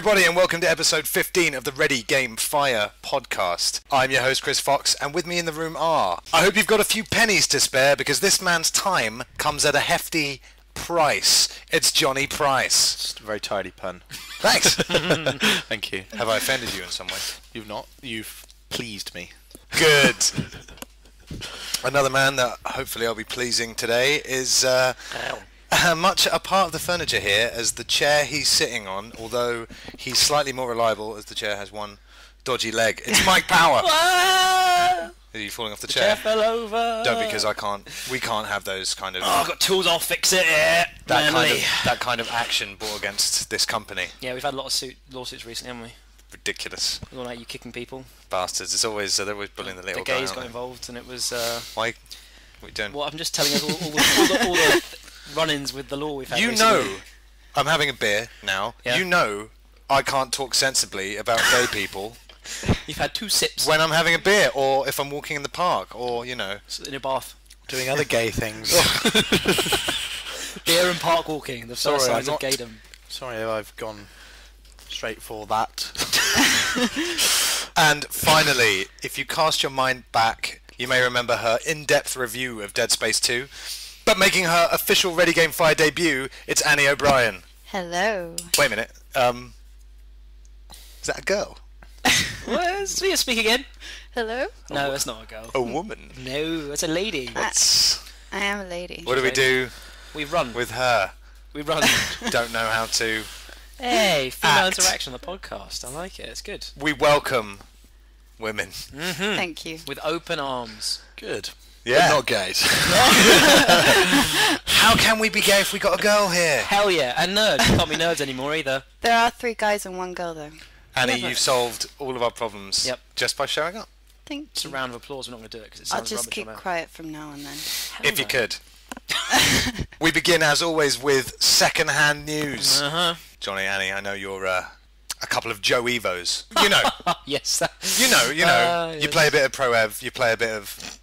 everybody, and welcome to episode 15 of the Ready Game Fire podcast. I'm your host, Chris Fox, and with me in the room are... I hope you've got a few pennies to spare, because this man's time comes at a hefty price. It's Jonny Price. Just a very tidy pun. Thanks. Thank you. Have I offended you in some way? You've not. You've pleased me. Good. Another man that hopefully I'll be pleasing today is... much a part of the furniture here as the chair he's sitting on, although he's slightly more reliable as the chair has one dodgy leg. It's Mike Power. Are you falling off the chair? Chair fell over. Don't, because I can't. We can't have those kind of. Oh, I've got tools. I'll fix it. Yeah, that kind of action brought against this company. Yeah, we've had a lot of lawsuits recently, haven't we? Ridiculous. All like you kicking people. Bastards. It's always they're always bullying the little guy. The gays got involved, and it was. Why? What are you doing? Well, I'm just telling us all the run-ins with the law we've had. You recently. know, I'm having a beer now. Yeah. You know, I can't talk sensibly about gay people. You've had 2 sips When I'm having a beer, or if I'm walking in the park, or you know, in a bath. Doing other gay things. Beer and park walking. The first signs of gaydom. Sorry, I've gone straight for that. And finally, if you cast your mind back, you may remember her in-depth review of Dead Space 2. But making her official Ready Game Fire debut, it's Annie O'Brien. Hello. Wait a minute. Is that a girl? What? Speak again. Hello. No, that's not a girl. A woman? No, that's a lady. I am a lady. What do we do We run. with her? We run. Don't know how to. Hey, female Act. interaction on the podcast. I like it. It's good. We welcome women. Thank you. With open arms. Good. Yeah. But not gays. How can we be gay if we got a girl here? Hell yeah. And nerds. You can't be nerds anymore either. There are 3 guys and 1 girl though. Annie, Never. you've solved all of our problems just by showing up. Thank It's a you. round of applause. We're not going to do it because it I'll sounds just rubbish keep on it. quiet from now on then. If you could. We begin, as always, with second-hand news. Uh-huh. Jonny, Annie, I know you're a couple of Joe Evos. You know. Yes. You know. You Yes. play a bit of Pro Ev, you play a bit of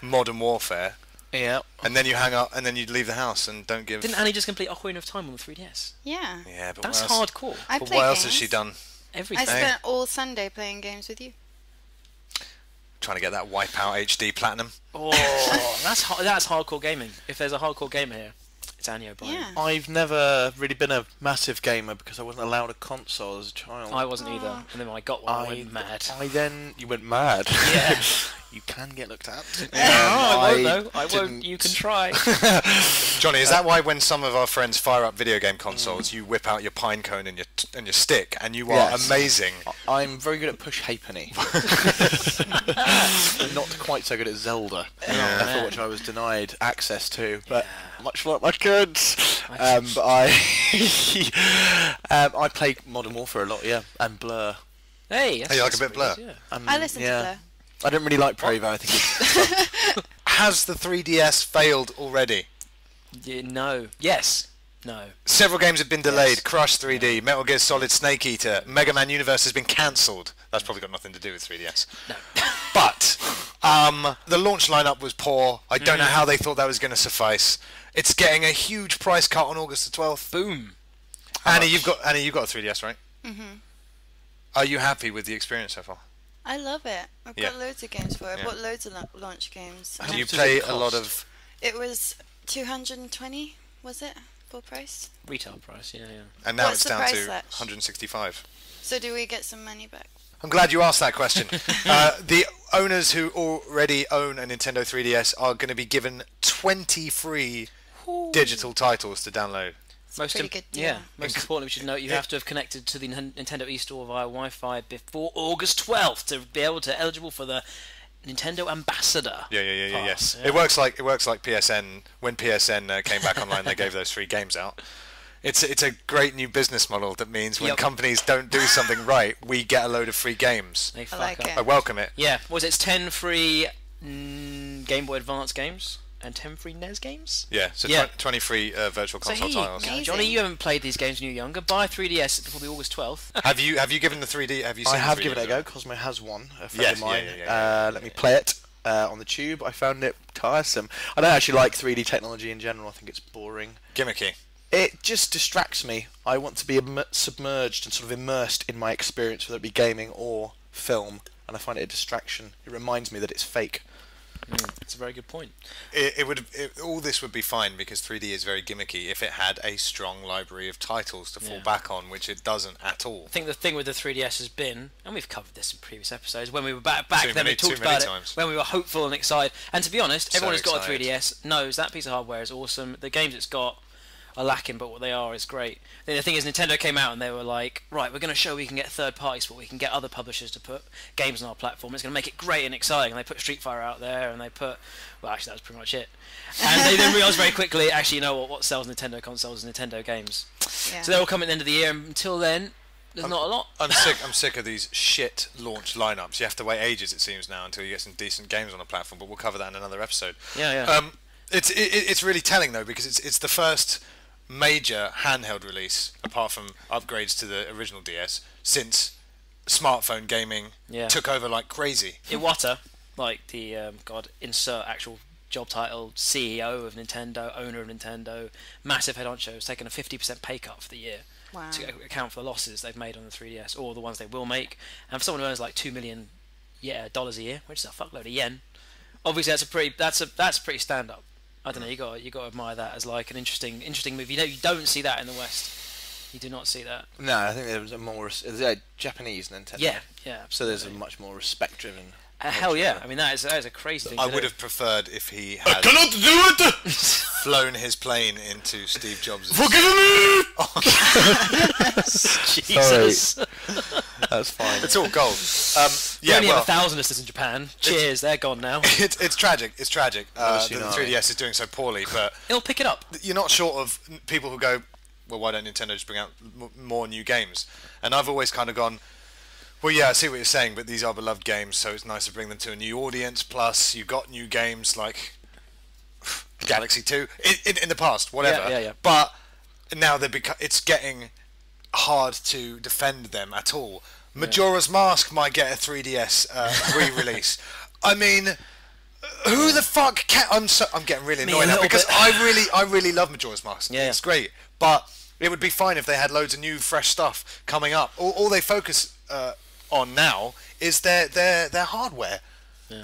Modern Warfare, Yeah. and then you hang up, and then you leave the house and don't give... Didn't Annie just complete Ocarina of Time on the 3DS? Yeah. Yeah, but That's what else, hardcore. I but play what games. else has she done? Everything. I spent all Sunday playing games with you. Trying to get that Wipeout HD Platinum. Oh, that's hardcore gaming. If there's a hardcore gamer here, it's Annie O'Brien. Yeah. I've never really been a massive gamer because I wasn't allowed a console as a child. I wasn't either. And then when I got one, I went mad. You went mad. Yeah. You can get looked at. I won't though. I won't. didn't- You can try. Johnny, is that why when some of our friends fire up video game consoles, you whip out your pine cone and your stick, and you are Yes. amazing? I'm very good at push halfpenny. Not quite so good at Zelda, for which I was denied access to. But much like my kids, but I I play Modern Warfare a lot, yeah, and Blur. Hey, Hey, you like a bit Blur? Yeah. I listen to Blur. I don't really like Prevo. I think it's Has the 3DS failed already? No. Yes. No. Several games have been delayed. Yes. Crush 3D, Metal Gear Solid Snake Eater, Mega Man Universe has been cancelled. That's probably got nothing to do with 3DS. No. But the launch lineup was poor. I don't know how they thought that was going to suffice. It's getting a huge price cut on August the 12th. Boom. Annie, you've got a 3DS, right? Mhm. Are you happy with the experience so far? I love it. I've got loads of games for it. I bought loads of launch games. Do you much does play it a lot cost? of... It was 220, was it? Full price? Retail price. Yeah. And now What's it's the down price, to Latch? 165. So do we get some money back? I'm glad you asked that question. The owners who already own a Nintendo 3DS are going to be given 20 free digital titles to download. Pretty good deal. Yeah. Most importantly, we should note you have to have connected to the Nintendo eStore via Wi-Fi before August 12th to be able to eligible for the Nintendo Ambassador. Yes. Yeah. It works like PSN. When PSN came back online, they gave those free games out. It's a great new business model that means when companies don't do something right, we get a load of free games. They I fuck like up. it. I welcome it. Yeah. It's 10 free Game Boy Advance games and 10 free NES games. Yeah, so Yeah. 20 free virtual console titles. Amazing. Johnny, you haven't played these games when you were younger. Buy 3DS before the August 12th. Have you given the 3D? Have you seen I have the 3D given it a go. version? Cosmo has one. A friend Yes, of mine. yeah. Let me play it on the tube. I found it tiresome. I don't actually like 3D technology in general. I think it's boring. Gimmicky. It just distracts me. I want to be submerged and sort of immersed in my experience, whether it be gaming or film, and I find it a distraction. It reminds me that it's fake. That's a very good point. All this would be fine because 3D is very gimmicky if it had a strong library of titles to fall back on, which it doesn't at all. I think the thing with the 3DS has been, and we've covered this in previous episodes, when we were back then we talked about it, when we were hopeful and excited. And to be honest, everyone who's got a 3DS knows that piece of hardware is awesome. The games it's got are lacking, but what they are is great. The thing is, Nintendo came out and they were like, right, we're going to show we can get third parties, but we can get other publishers to put games on our platform. It's going to make it great and exciting. And they put Street Fighter out there, and they put, well, actually that was pretty much it. And they then realised very quickly, actually, you know what sells Nintendo consoles is Nintendo games. Yeah. So they're all coming at the end of the year, and until then, there's not a lot. I'm sick of these shit launch lineups. You have to wait ages, it seems now, until you get some decent games on a platform. But we'll cover that in another episode. Yeah. It's really telling though, because it's the first major handheld release, apart from upgrades to the original DS, since smartphone gaming took over like crazy. Iwata, like the insert actual job title, CEO of Nintendo, owner of Nintendo, massive head honcho, has taken a 50% pay cut for the year to account for the losses they've made on the 3DS, or the ones they will make. And for someone who earns like $2 million dollars a year, which is a fuckload of yen, obviously that's a pretty stand up. I don't know. You got to admire that as like an interesting move. You don't see that in the West. You do not see that. No, I think there was a more Japanese Nintendo. Yeah. So there's a much more respect-driven. Hell yeah! I mean that is a crazy thing. I would have preferred if he had I cannot do it. Flown his plane into Steve Jobs. Forgive me. Jesus. That's fine. It's all gold. We only have 1,000 listeners in Japan. Cheers, they're gone now. It's tragic. It's tragic that the 3DS is doing so poorly, but it'll pick it up. You're not short of people who go, well, why don't Nintendo just bring out more new games? And I've always kind of gone, well, yeah, I see what you're saying, but these are beloved games, so it's nice to bring them to a new audience. Plus, you've got new games like Galaxy 2 in the past, whatever. Yeah. But now it's getting hard to defend them at all. Majora's Mask might get a 3DS re-release. I mean, who the fuck can? I'm getting really annoyed now because I really love Majora's Mask. Yeah, it's great, but it would be fine if they had loads of new, fresh stuff coming up. All they focus on now is their hardware,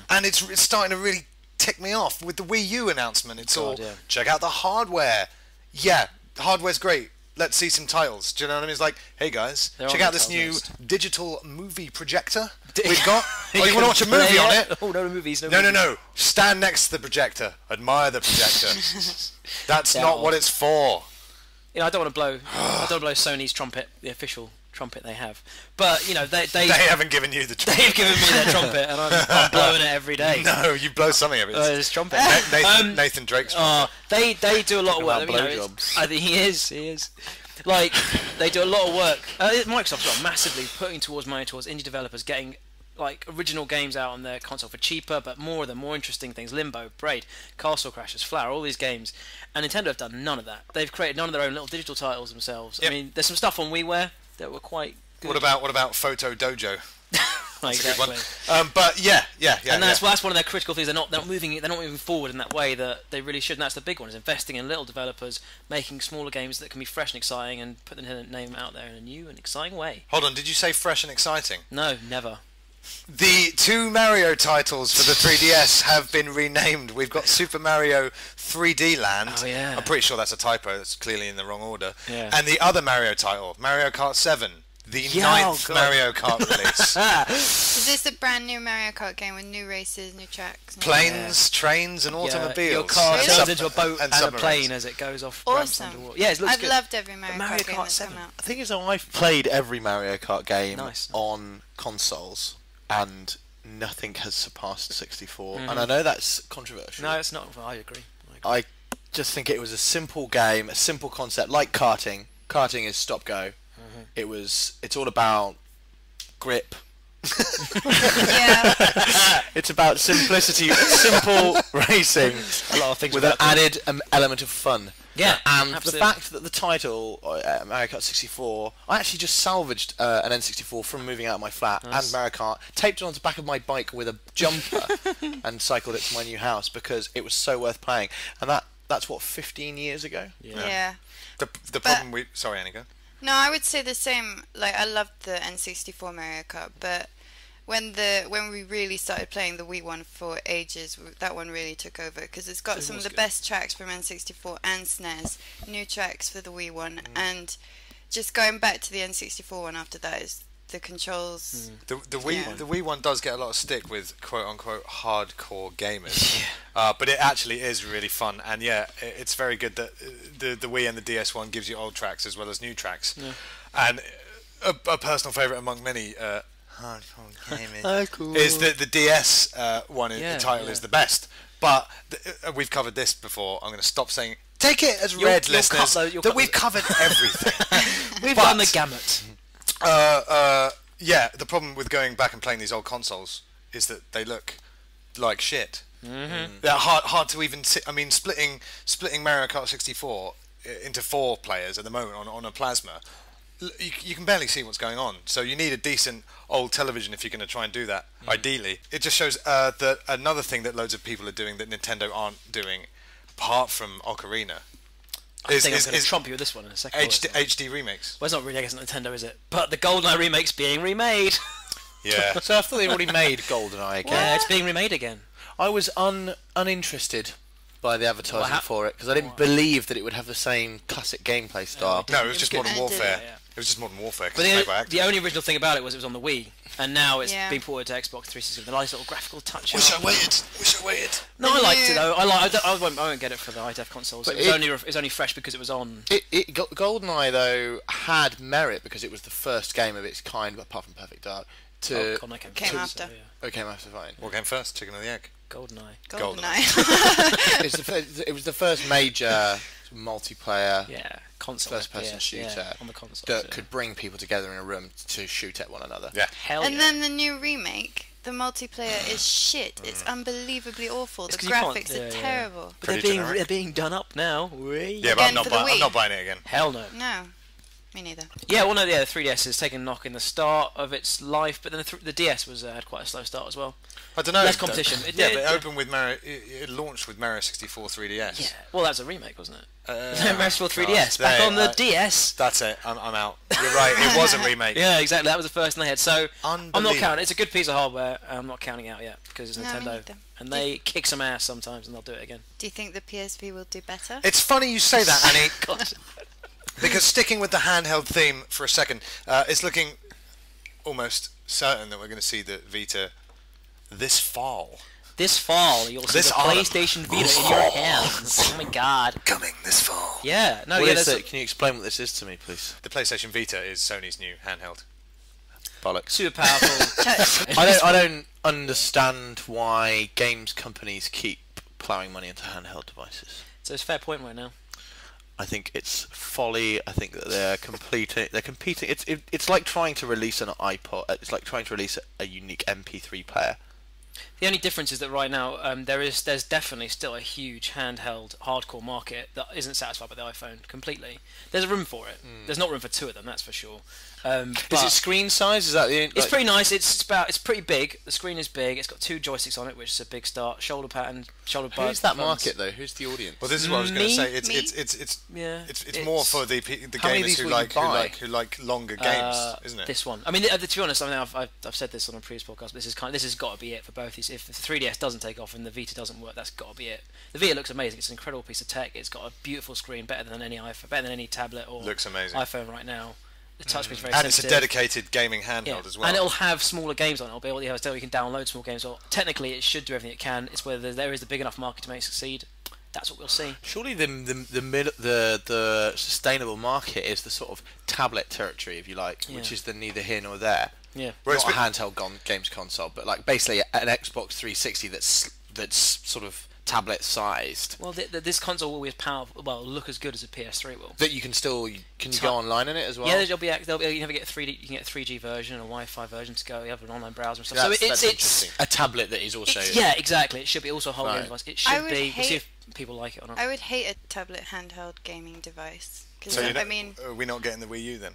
and it's starting to really tick me off with the Wii U announcement. It's check out the hardware. Yeah, the hardware's great. Let's see some titles. Do you know what I mean? It's like, hey guys, check out this new digital movie projector we've got. Oh, you want to watch a movie on it? Oh, no movies. No. Stand next to the projector. Admire the projector. That's not what it's for. You know, I don't want to blow Sony's trumpet, the official trumpet they have. But you know, they haven't given you the trumpet. They've given me their trumpet, and I'm blowing it every day. No, you blow something of it. It's trumpet. Nathan Drake's trumpet. They do a lot of work. Blowjobs. I think he is. Like they do a lot of work. Microsoft's got massively putting money towards indie developers getting like original games out on their console for cheaper, but more interesting things. Limbo, Braid, Castle Crashers, Flower, all these games. And Nintendo have done none of that. They've created none of their own little digital titles themselves. Yep. I mean, there's some stuff on WiiWare that were quite good. What about Photo Dojo? That's exactly. a good one. But yeah. And that's one of their critical things. They're not moving forward in that way that they really should. And that's the big one: is investing in little developers, making smaller games that can be fresh and exciting, and put the Nintendo name out there in a new and exciting way. Hold on, did you say fresh and exciting? No, never. The 2 Mario titles for the 3DS have been renamed. We've got Super Mario 3D Land. Oh, yeah. I'm pretty sure that's a typo. It's clearly in the wrong order. Yeah. And the other Mario title, Mario Kart 7, the 9th Mario Kart release. Is this a brand new Mario Kart game with new races, new tracks? Planes, trains, and automobiles. Your car turns into a boat and a plane as it goes off. Awesome. Yeah, it looks I've loved every Mario Kart game that's come out. The thing is, I've played every Mario Kart game Nice. on consoles, and nothing has surpassed 64. And I know that's controversial. No, it's not. Well, I agree. I just think it was a simple game, a simple concept, like karting. Karting is stop-go. It's all about grip. Yeah. It's about simplicity, simple racing. A lot of things with an added element of fun. Yeah, and absolutely. the fact that the title Mario Kart 64, I actually just salvaged an N64 from moving out of my flat and Mario Kart, taped it onto the back of my bike with a jumper, and cycled it to my new house because it was so worth playing. And that That's what, 15 years ago. Yeah. The problem we sorry, Annika. No, I would say the same. Like, I loved the N64 Mario Kart, but when we really started playing the Wii one for ages, that one really took over because it's got some of the best tracks from N64 and SNES, new tracks for the Wii one, and just going back to the N64 one after that is the controls. The Wii one does get a lot of stick with quote unquote hardcore gamers, but it actually is really fun, and it's very good that the Wii and the DS one gives you old tracks as well as new tracks, and a personal favourite among many hardcore gamers is the DS one. The title is the best, but we've covered this before. I'm going to stop saying. Take it as read, listeners, that we've covered everything. We've done the gamut. The problem with going back and playing these old consoles is that they look like shit. They're hard to even I mean, splitting Mario Kart 64 into 4 players at the moment on a plasma, you can barely see what's going on. So you need a decent old television if you're going to try and do that. Ideally, it just shows that another thing that loads of people are doing that Nintendo aren't doing, apart from Ocarina. I think I'm going to trump you with this one in a second. HD remakes. Well, it's not really, I guess, Nintendo, is it? But the GoldenEye remake's being remade. Yeah. So I thought they already made GoldenEye again. Yeah, it's being remade again. I was uninterested by the advertising for it because I didn't believe that it would have the same classic gameplay style. No, it was just Modern Warfare. It was just Modern Warfare. But the only original thing about it was on the Wii, and now it's been ported to Xbox 360 with a nice little graphical touch. Wish I waited. No, I liked it though. I won't get it for the IDF consoles. It was only fresh because it was on. GoldenEye though had merit because it was the first game of its kind, apart from Perfect Dark. Came after. Oh, came after, fine. What came first, chicken or the egg? GoldenEye. It was the first major multiplayer first-person shooter on the console that could bring people together in a room to shoot at one another. Yeah. Then the new remake, the multiplayer is shit. It's unbelievably awful. The graphics are terrible. But they're being done up now. Yeah, but I'm not buying it again. Hell no. No. Me neither. Yeah, well, no, the 3DS has taken a knock in the start of its life, but then the DS had quite a slow start as well. I don't know. Less competition. But it opened with Mario. It launched with Mario 64 3DS. Yeah. Well, that was a remake, wasn't it? Mario 64 3DS back on the DS. That's it. I'm out. You're right. It was a remake. Yeah, exactly. That was the first thing they had. So I'm not counting. It's a good piece of hardware. I'm not counting out yet because it's Nintendo, and they kick some ass sometimes, and they'll do it again. Do you think the PSP will do better? It's funny you say that, Annie. God. Because sticking with the handheld theme for a second, it's looking almost certain that we're going to see the Vita this fall. This fall, you'll see the PlayStation Vita in your hands. Oh my god. Coming this fall. Yeah. No, Can you explain what this is to me, please? The PlayStation Vita is Sony's new handheld. Bollocks. Super powerful. I don't understand why games companies keep ploughing money into handheld devices. So it's a fair point right now. I think it's folly. I think that they're competing. It's like trying to release an iPod. It's like trying to release a unique MP3 player. The only difference is that right now there's definitely still a huge handheld hardcore market that isn't satisfied by the iPhone completely. There's room for it. There's not room for 2 of them, that's for sure. Is it screen size? Is that the? It's pretty nice. It's pretty big. The screen is big. It's got 2 joysticks on it, which is a big start. Shoulder pattern, shoulder bar. Who's that market though? Who's the audience? Well, this is what I was going to say. It's more for the gamers who like longer games, isn't it? This one. I mean, to be honest, I've said this on a previous podcast. But this has got to be it for both these. If the 3DS doesn't take off and the Vita doesn't work, that's got to be it. The Vita looks amazing. It's an incredible piece of tech. It's got a beautiful screen, better than any iPhone, better than any tablet or iPhone right now. The touchscreen's very sensitive. And it's a dedicated gaming handheld as well. And it'll have smaller games on it. It'll be able to you can download small games. Or technically, it should do everything it can. It's whether there is a big enough market to make it succeed. That's what we'll see. Surely the sustainable market is the sort of tablet territory, if you like, which is the neither here nor there. Yeah. Not a handheld games console, but like basically an Xbox 360 that's sort of tablet sized. Well, this console will be as powerful. Well, look as good as a PS3 will. That you can still you go online in it as well. Yeah, you can get 3D. You can get a 3G version, a Wi-Fi version to go. You have an online browser and stuff. That's interesting. A tablet that is also. Yeah, exactly. It should be also a whole game device. It should be. We'll see if people like it or not. I would hate a tablet handheld gaming device. So are we not getting the Wii U then?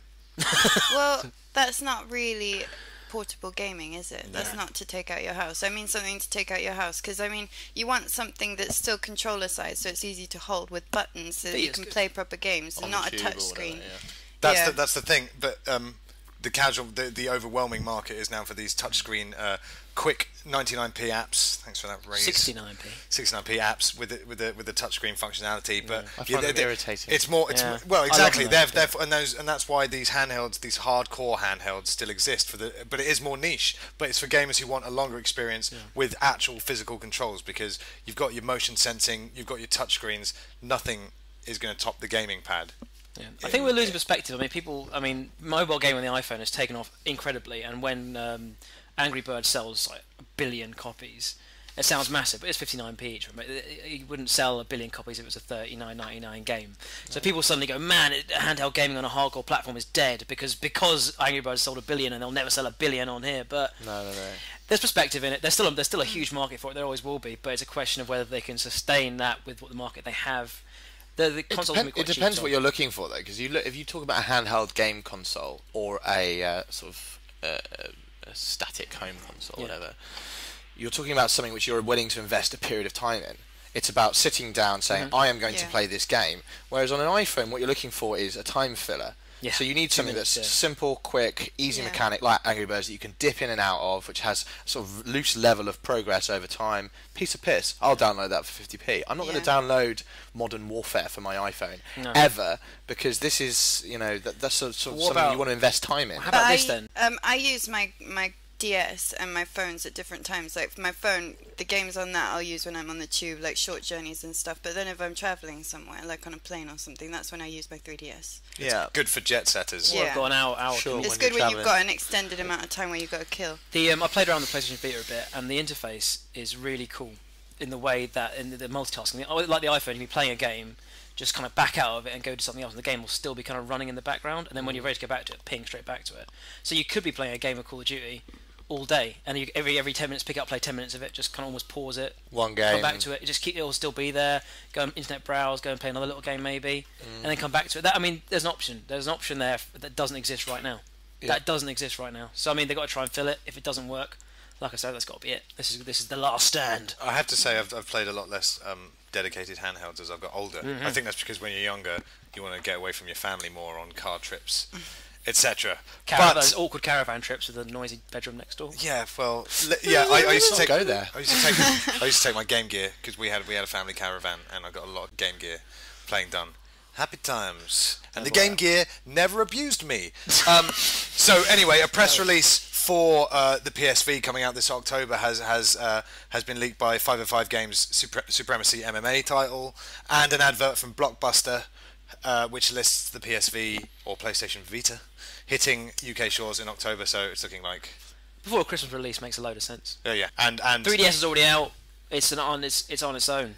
Well, that's not really portable gaming, is it? That's not to take out your house. I mean something to take out your house, because I mean you want something that's still controller size, so it's easy to hold with buttons, so that you can play proper games and not a touch screen. That's the thing, but the overwhelming market is now for these touchscreen quick 99p apps. Thanks for that raise. 69p apps with the touchscreen functionality, but I find it irritating. It's more. Well, exactly. And that's why these handhelds, these hardcore handhelds, still exist but it is more niche. But it's for gamers who want a longer experience with actual physical controls, because you've got your motion sensing, you've got your touchscreens. Nothing is going to top the gaming pad. Yeah. I think we're losing perspective. I mean, mobile game on the iPhone has taken off incredibly, and when Angry Birds sells like 1 billion copies, it sounds massive, but it's 59p each. You wouldn't sell 1 billion copies if it was a $39.99 game. So people suddenly go, man, handheld gaming on a hardcore platform is dead because Angry Birds sold 1 billion and they'll never sell 1 billion on here. But no. There's perspective in it. There's still a huge market for it. There always will be, but it's a question of whether they can sustain that with what the market they have. The consoles it depends what you're looking for, though, because if you talk about a handheld game console or a sort of a static home console, whatever, you're talking about something which you're willing to invest a period of time in. It's about sitting down, saying, I am going to play this game. Whereas on an iPhone, what you're looking for is a time filler. Yeah. So you need something that's simple, quick, easy mechanic, like Angry Birds, that you can dip in and out of, which has a sort of loose level of progress over time. Piece of piss. I'll download that for 50p. I'm not going to download Modern Warfare for my iPhone ever, because this is, that's sort of something you want to invest time in. How about this then? I use my DS and my phones at different times. Like for my phone, the games on that I'll use when I'm on the tube, like short journeys and stuff. But then if I'm travelling somewhere, like on a plane or something, that's when I use my 3DS. It's good for jet setters. I've got an hour. Sure, it's good when you've got an extended amount of time where you've got to kill. I played around the PlayStation Vita a bit, and the interface is really cool in the way that in the multitasking, like the iPhone, if you're playing a game, just kind of back out of it and go to something else, and the game will still be kind of running in the background, and then when you're ready to go back to it, ping straight back to it. So you could be playing a game of Call of Duty all day, and you, every 10 minutes pick up, play 10 minutes of it, just kind of almost pause it, one game, come back to it, just it'll still be there, go on internet browse, go and play another little game maybe, and then come back to it. There's an option there that doesn't exist right now. That doesn't exist right now. So they've got to try and fill it. If it doesn't work, like I said, that's got to be it. This is the last stand. I have to say I've played a lot less dedicated handhelds as I've got older. I think that's because when you're younger, you want to get away from your family more on car trips, etc. Those awkward caravan trips with the noisy bedroom next door. Yeah, well, I used to go there. I used to take my Game Gear, because we had a family caravan, and I got a lot of Game Gear playing done. Happy times. And the Game Gear never abused me. So anyway, a press release for the PSV coming out this October has been leaked by 505 Games Supremacy MMA title, and an advert from Blockbuster, which lists the PSV or PlayStation Vita hitting UK shores in October. So it's looking like before a Christmas release makes a load of sense. Yeah, and 3DS is already out. It's on its own.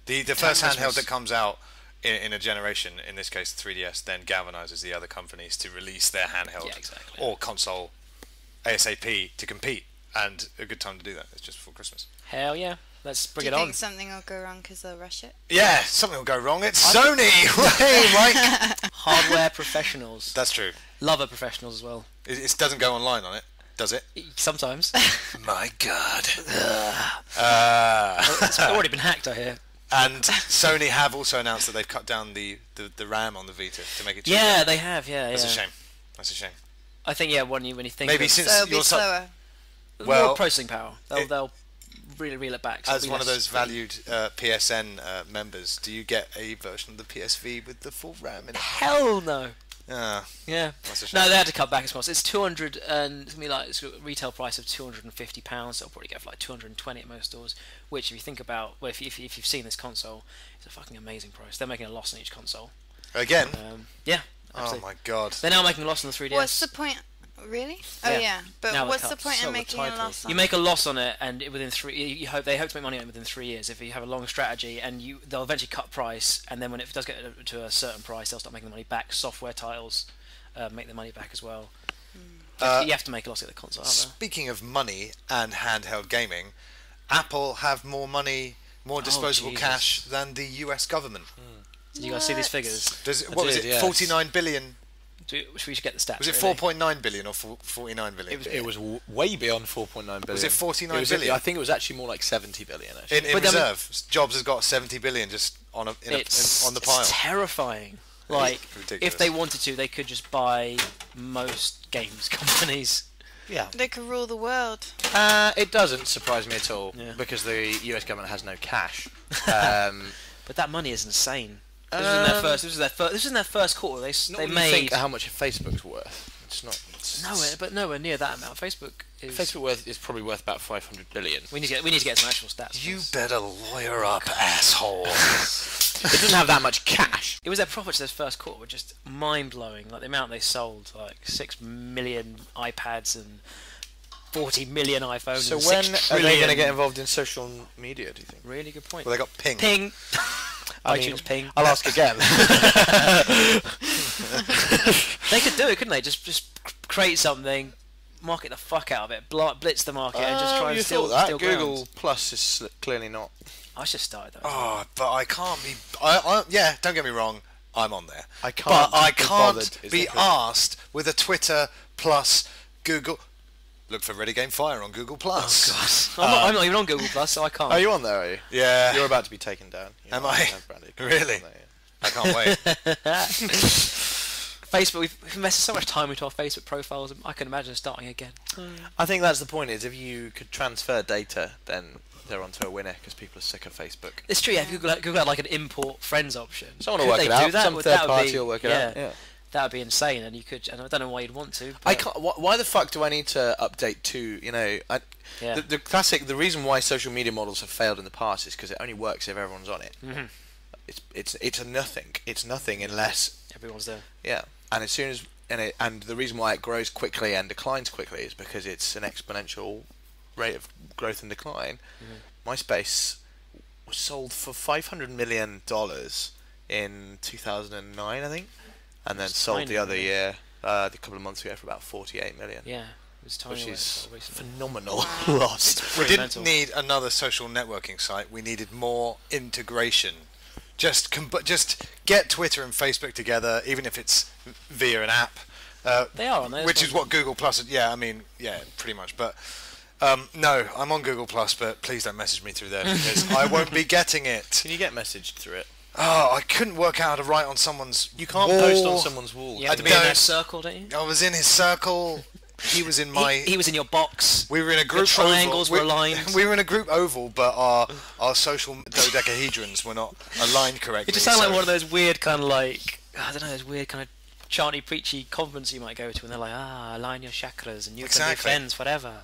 The first handheld that comes out in a generation, in this case 3DS, then galvanizes the other companies to release their handheld or console ASAP to compete, and a good time to do that. It's just before Christmas. Hell yeah, let's bring it on. Do you think something will go wrong because they'll rush it? Yeah, something will go wrong. It's Sony. Hey, Mike. Hardware professionals. That's true. Lover professionals as well. It doesn't go online on it, does it? Sometimes. My God. It's already been hacked, I hear. And Sony have also announced that they've cut down the RAM on the Vita to make it cheaper. Yeah, they have. Yeah, That's a shame. That's a shame. I think when you think maybe so it'll be slower. More processing power. They'll really reel it back. So as one of those valued PSN members, do you get a version of the PSV with the full RAM in it? Hell no. Yeah. That's a shame. No, they had to cut back as well. So it's 200, and it's gonna be like a retail price of £250. So I'll probably get for like 220 at most stores. Which, if you think about, well, if you've seen this console, it's a fucking amazing price. They're making a loss on each console. Again. Yeah. Absolutely. Oh my God. They're now making a loss on the 3DS. What's the point? Really? Oh yeah. But now what's the point in making a loss on it? You make a loss on it, and within they hope to make money on it within 3 years. If you have a long strategy, and they'll eventually cut price, and then when it does get to a certain price, they'll start making the money back. Software titles make the money back as well. You have to make a loss at the console. Speaking of money and handheld gaming, Apple have more money, more disposable cash than the US government. Did you guys see these figures? What was it? $49 billion we should get the stats. Was it 4.9 billion or 49 billion? It was way beyond 4.9 billion. Was it 49 billion? I think it was actually more like 70 billion. Actually. In reserve, Jobs has got 70 billion just on the pile. It's terrifying. Like, ridiculous. if they wanted to, they could just buy most games companies. Yeah. They could rule the world. It doesn't surprise me at all, because the US government has no cash. But that money is insane. This was in their first quarter. They made. Think how much Facebook's worth. It's not. Nowhere near that amount. Facebook is probably worth about 500 billion. We need to get some actual stats. You better lawyer up, asshole. It doesn't have that much cash. It was their profits this first quarter were just mind blowing. Like the amount they sold, like 6 million iPads and 40 million iPhones. So and when 6 are they trillion. going to get involved in social media? Do you think? Really good point. Well, they got Ping. Ping. I iTunes mean, Ping. I'll ask again. They could do it, couldn't they? Just create something, market the fuck out of it, blitz the market, and just try and steal Google ground. Plus is clearly not. I should start that. Oh, but I can't be. Yeah, don't get me wrong. I'm on there. I can't. But I be can't bothered, be asked with a Twitter plus Google. Look for Ready Game Fire on Google Plus. Oh God, I'm not even on Google Plus, so I can't. Are you on there? Are you? Yeah. You're about to be taken down. Am I? Really? I can't wait. Facebook, we've invested so much time into our Facebook profiles. I can imagine starting again. I think that's the point. Is if you could transfer data, then they're onto a winner because people are sick of Facebook. It's true. Yeah, if Google had like an import friends option. Someone will work it out. Some third party will work it out. Yeah. That would be insane, and you could. And I don't know why you'd want to. But I can't. Why the fuck do I need to update to? You know, the classic. The reason why social media models have failed in the past is because it only works if everyone's on it. Mm-hmm. It's a nothing. It's nothing unless everyone's there. Yeah, and as soon as and the reason why it grows quickly and declines quickly is because it's an exponential rate of growth and decline. Mm-hmm. MySpace was sold for $500 million in 2009, I think. And then sold the other year, a couple of months ago, for about 48 million. Yeah, it was tiny. Which is phenomenal Wow. loss. We didn't need another social networking site. We needed more integration. Just get Twitter and Facebook together, even if it's via an app. They are on there. Which is what Google Plus. Yeah, I mean, yeah, pretty much. But no, I'm on Google Plus, but please don't message me through there because I won't be getting it. Can you get messaged through it? Oh, I couldn't work out how to write on someone's You can't wall. post on someone's wall. You have to be in their circle, don't you? I was in his circle. He was in my... He was in your box. We were in a group the triangles oval. were aligned. We were in a group oval, but our social dodecahedrons were not aligned correctly. It just sounded like one of those weird kind of like... I don't know, those weird kind of chanty preachy conference you might go to and they're like, align your chakras and you can be friends forever.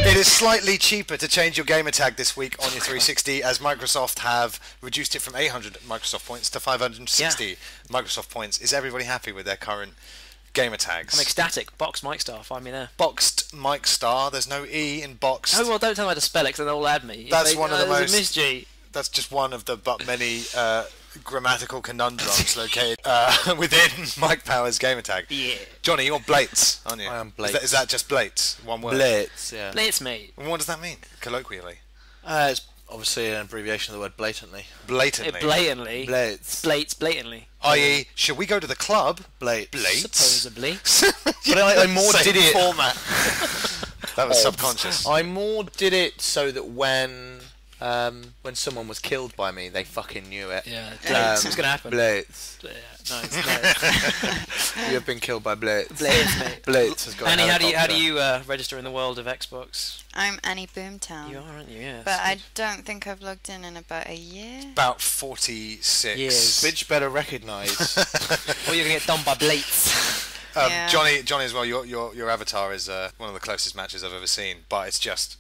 It is slightly cheaper to change your gamer tag this week on your 360 as Microsoft have reduced it from 800 Microsoft points to 560 Microsoft points. Is everybody happy with their current gamer tags? I'm ecstatic. Boxed Mike Star, find me there. Boxed Mike Star. There's no E in boxed. Oh well, don't tell me how to spell it because then they'll add me. That's one of the most... Miss G. That's just one of the but many grammatical conundrums located within Mike Power's gamer tag. Yeah. Johnny, you're Blates, aren't you? I am Blates. Is that just Blates? One word? Blitz, yeah. Blitz, mate. And what does that mean, colloquially? It's obviously an abbreviation of the word blatantly. Blatantly. Blatantly. Blitz. Blatantly. I.e., should we go to the club? Blates. Supposedly. But I more Same did it... format. That was subconscious. I more did it so that when someone was killed by me, they fucking knew it. Yeah, Blitz. It was going to happen. Blitz. Yeah, nice. You have been killed by Blitz. Blitz, mate. Blitz has got Annie, a how do you register in the world of Xbox? I'm Annie Boomtown. You are, aren't you? Yeah. But I don't think I've logged in about a year. About 46 years. Bitch better recognise. Or you're going to get done by Blitz. Yeah. Johnny as well, your avatar is one of the closest matches I've ever seen, but it's just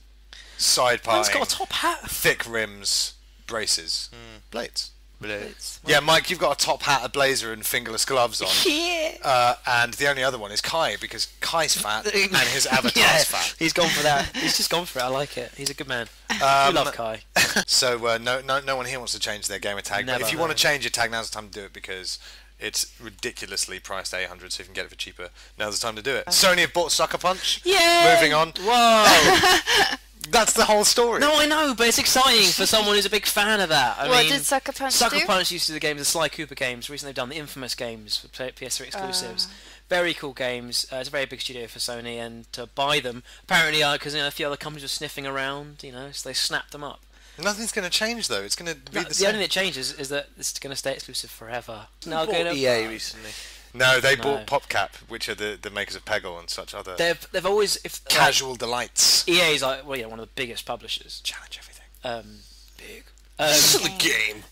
side parting. It's got a top hat. Thick rims, braces, blades. Blitz. Yeah, Mike, you've got a top hat, a blazer, and fingerless gloves on. Yeah. And the only other one is Kai, because Kai's fat and his avatar's fat. He's gone for that. He's just gone for it. I like it. He's a good man. We love Kai. So no one here wants to change their gamer tag. Never, but if you want to change your tag, now's the time to do it because it's ridiculously priced at 800, so you can get it for cheaper. Now's the time to do it. Sony have bought Sucker Punch. Yeah. Moving on. Whoa. That's the whole story. No, I know, but it's exciting for someone who's a big fan of that. I what mean, did Sucker Punch do? Sucker Punch used to do the games, the Sly Cooper games. Recently they've done the Infamous games for PS3 exclusives. Very cool games. It's a very big studio for Sony, and to buy them, apparently, because a few other companies were sniffing around, so they snapped them up. Nothing's going to change though. It's going to be the same. The only thing that changes is that it's going to stay exclusive forever. Now bought EA recently. No, they bought PopCap, which are the makers of Peggle and such other. They've always casual delights. EA's like one of the biggest publishers. Challenge everything. Big. It's the game.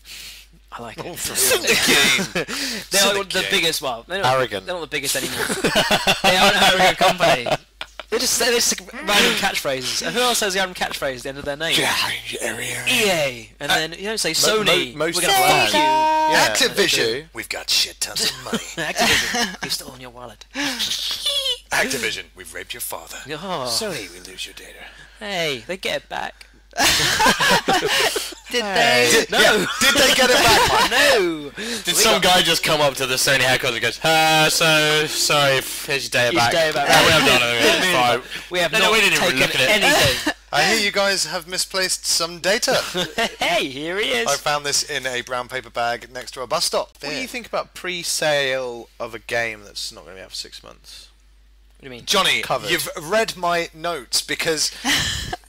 I like it. It's the game. They're the biggest. Well, arrogant. They're not the biggest anymore. They are an arrogant company. They just random catchphrases. And who else has the random catchphrase at the end of their name? EA. And then you don't say Sony. Most we're going to fuck you. Yeah, Activision. We've got shit tons of money. Activision. We've stolen your wallet. Activision. We've raped your father. Oh. Sony, we lose your data. Hey, they get it back. Did they? No. Yeah. Did they get it back? No. Did some guy just come up to the Sony headquarters and goes, so sorry, here's your data back. We haven't done anything. It's fine. We have not we didn't even taken look at it. anything. I hear you guys have misplaced some data. Hey, here he is. I found this in a brown paper bag next to a bus stop. What do you think about pre-sale of a game that's not going to be out for 6 months? What do you mean? Johnny, Covered. you've read my notes because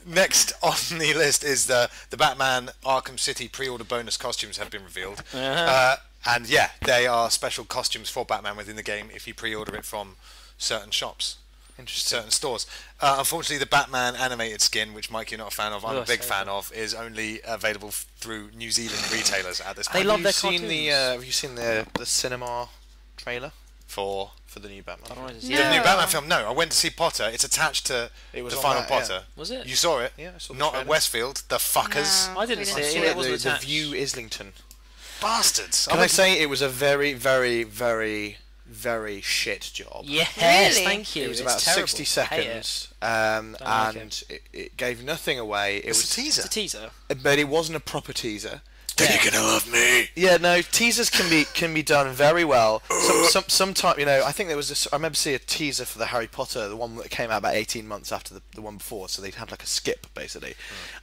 next on the list is the Batman Arkham City pre-order bonus costumes have been revealed. And yeah, they are special costumes for Batman within the game if you pre-order it from certain shops. Certain stores. Unfortunately, the Batman animated skin, which Mike, you're not a fan of, I'm a big fan of, is only available through New Zealand retailers at this point. They love their cartoons. Have you seen the cinema trailer for the new Batman? No. the new Batman film? No, I went to see Potter. It's attached to the final Potter. Yeah. Was it? You saw it? Yeah, I saw the Not trailer. at Westfield. The fuckers. I didn't see it. Yeah, It wasn't the attached. View Islington. Bastards. Can I say it was a very, very, very, very shit job. Yes, Really? thank you. It was It's about terrible. 60 I hate seconds, like and it gave nothing away. It's a teaser. It's a teaser. But it wasn't a proper teaser. Then you're gonna love me. Yeah, no, teasers can be done very well. Sometimes, I think there was this. I remember seeing a teaser for the Harry Potter, the one that came out about 18 months after the one before. So they had like a skip basically,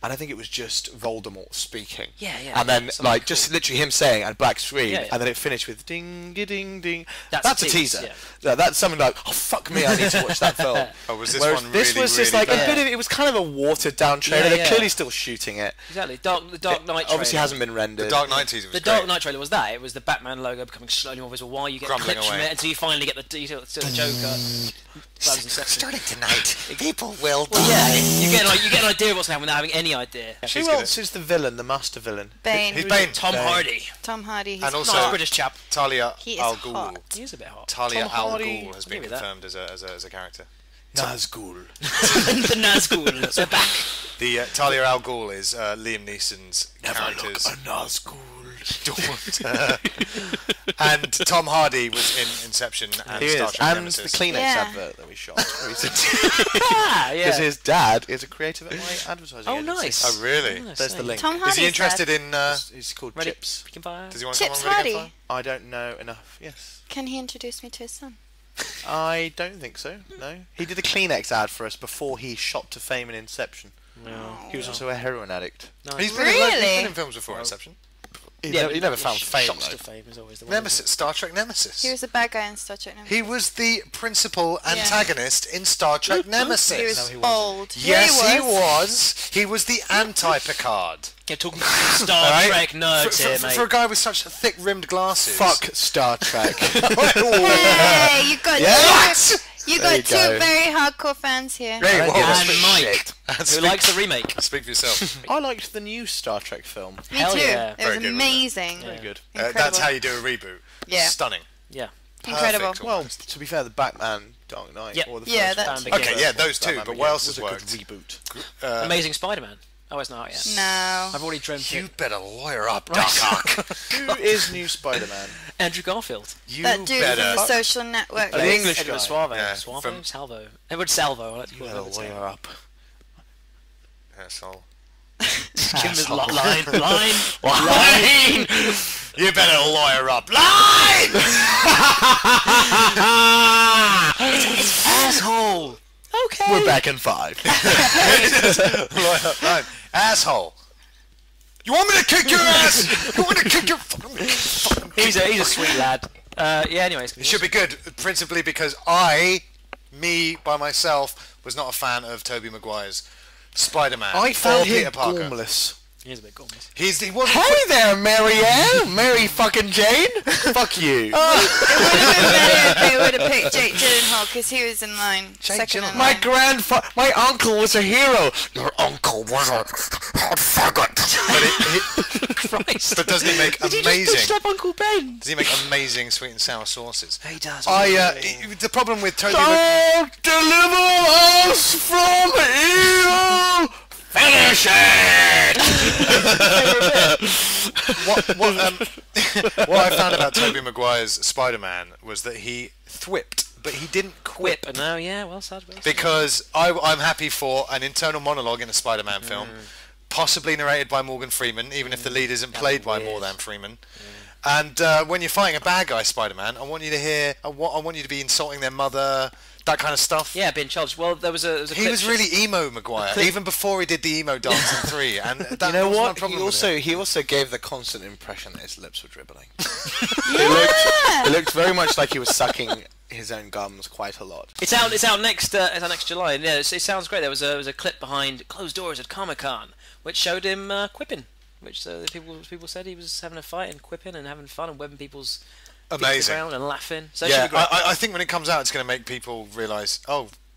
and I think it was just Voldemort speaking. Yeah. And then Something cool. just literally him saying and black screen, Yeah. and then it finished with ding ding ding. That's a a teaser. tease, Yeah, that's something like, oh fuck me, I need to watch that film. Oh, was this Whereas one this really, was just really like bad? a bit of. It was kind of a watered down trailer. Yeah, They're yeah. clearly still shooting it. Exactly. The Dark Knight Obviously trailer. hasn't been rendered. The Dark Knight teaser was The great. Dark Knight trailer was that. It was the Batman logo becoming slowly more visible while you get Crumbling clips from away. it until you finally get the detail to the Joker. That was Inception. Starting tonight, people will Well, yeah, you get an idea of what's happening without having any idea. Who else is the villain, the master villain? Bane. He's Bane. Tom Hardy. Tom Hardy. He's And also- Not a hot. British chap. Talia He is al Ghul. hot. He is a bit hot. Talia Tom al Hardy. Ghul has I'll been give you that. confirmed as a character. Nazgul. The Nazgul. They're back. The Talia al Ghul is Liam Neeson's character's Nazgul. daughter. And Tom Hardy was in Inception and He Star is. Trek And Nemesis. the Kleenex Yeah. advert that we shot recently. Ah, Because yeah. his dad is a creative at my advertising Oh, agency. nice. Oh, really? Nice, There's the thank link. Tom Hardy's Is he interested in... He's called Ready? Chips. You can buy. does he want Chips someone really good Hardy. I don't know enough. Yes. Can he introduce me to his son? I don't think so. No. He did a Kleenex ad for us before he shot to fame in Inception. No. He was also a heroin addict. for? Nice. He's been in Really? films before Inception. He but never found fame, shots though. to fame is always the one. Nemesis, Star Trek Nemesis. He was a bad guy in Star Trek. He was the principal antagonist in Star Trek Nemesis. He was No, he wasn't. old. Yes, Yeah, he was. He was the anti-Picard. You're talking Star Alright? Trek nerds here, mate. For a guy with such thick-rimmed glasses. Fuck Star Trek. Hey, you got you There you got two go. very hardcore fans here. Hey, I whoa, don't give a And shit. Mike, who Speak- likes the remake. Speak for yourself. I liked the new Star Trek film. Me Hell too. yeah. It Very was good, wasn't it? amazing. Yeah. Very good. Incredible. That's how you do a reboot. Yeah. Stunning. Yeah. Incredible. Perfect. Well, to be fair, the Batman Dark Knight Yep. or the Yeah, first that Batman too. Okay, Begins yeah, or those two, Batman but Begins what else was has a good worked? reboot. Amazing Spider-Man. Oh, it's not out yet. No. I've already dreamt You it. better lawyer up, Doc Ock. Who is new Spider-Man? Andrew Garfield. You That dude better. from the Social Network. The English Edward guy. Suave. Yeah, Suave? from- Salvo. Edward Salvo. Let's call You him better Edward lawyer Salvo. up. Asshole. Give him his Asshole. line. You better lawyer up. Line! Asshole. Okay. We're back in 5. Asshole. You want me to kick your ass? You want me to kick your fucking He's a sweet lad. Yeah, anyways. It should be good, principally because me, by myself, was not a fan of Tobey Maguire's Spider-Man. I found Peter him Parker. gormless. He's a bit gormless. He wasn't. Hey there, Marianne! Mary fucking Jane! Fuck you. It would have been better if they would have picked Jake Gyllenhaal because he was in line. Second in line. My uncle was a hero. Your uncle was a hot faggot. Christ. But doesn't he make Did amazing? you just up Uncle Ben? Does he make amazing sweet and sour sauces? He does. The problem with Tobey Don't deliver us from evil. Finish it! What I found about Tobey Maguire's Spider-Man was that he thwipped, but he didn't quip. No, yeah, well said. Because I'm happy for an internal monologue in a Spider-Man film, possibly narrated by Morgan Freeman, even if the lead isn't played by Morgan Freeman. And when you're fighting a bad guy Spider-Man, I want you to hear, I want you to be insulting their mother, that kind of stuff. Yeah, being challenged. Well, there was a He was really emo Maguire, even before he did the emo dance in 3. And that You know was my what? problem He also gave the constant impression that his lips were dribbling. It looked very much like he was sucking his own gums quite a lot. It's out next July. Yeah, it sounds great. There was a clip behind closed doors at Comic-Con which showed him quipping, which people said he was having a fight and quipping and having fun and webbing people's Amazing. around and laughing. So Yeah, I think when it comes out, it's going to make people realise,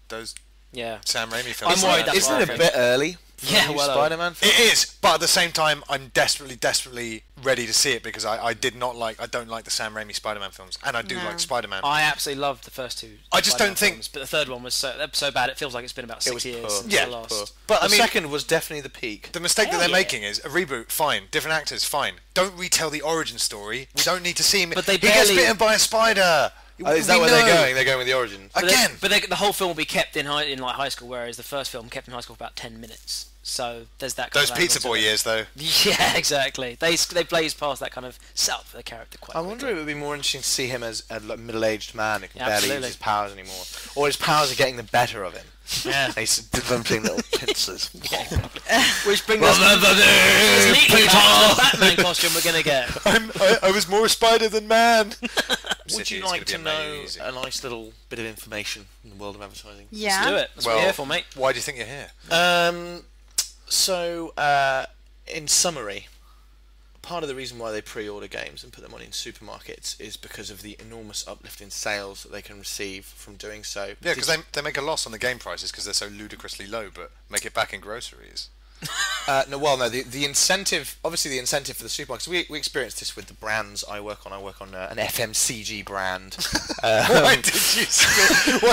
those Sam Raimi films. I'm worried that's Isn't it a bit early? Yeah, well, Spider-Man film? It is, but at the same time, I'm desperately ready to see it because I don't like the Sam Raimi Spider-Man films, and I do like Spider-Man. I absolutely loved the first two. I just Spider-Man don't think, films, but the third one was so bad. It feels like it's been about 6 years since the last. But the second was definitely the peak. The mistake that they're making is a reboot. Fine, different actors. Fine. Don't retell the origin story. We don't need to see him. But he gets bitten by a spider. Is that where they're going? They're going with the origin again. But the whole film will be kept in high school, whereas the first film kept in high school for about 10 minutes. So there's that. Kind Those of Pizza Boy years, though. Yeah, exactly. They blazed past that kind of setup for the character quite. I wonder if it would be more interesting to see him as a middle-aged man who can barely absolutely. use his powers anymore, or his powers are getting the better of him. Yeah. He's developing little pincers. Which brings us neatly to the Batman costume we're gonna get. I was more spider than man. Would you like to know a nice little bit of information in the world of advertising? Yeah. Let's do it. That's what we're here for, mate. Why do you think you're here? So, in summary, part of the reason why they pre-order games and put them on in supermarkets is because of the enormous uplift in sales that they can receive from doing so. Yeah, because they make a loss on the game prices because they're so ludicrously low, but make it back in groceries. The incentive, obviously the incentive for the supermarkets, we experienced this with the brands I work on. I work on an FMCG brand. Why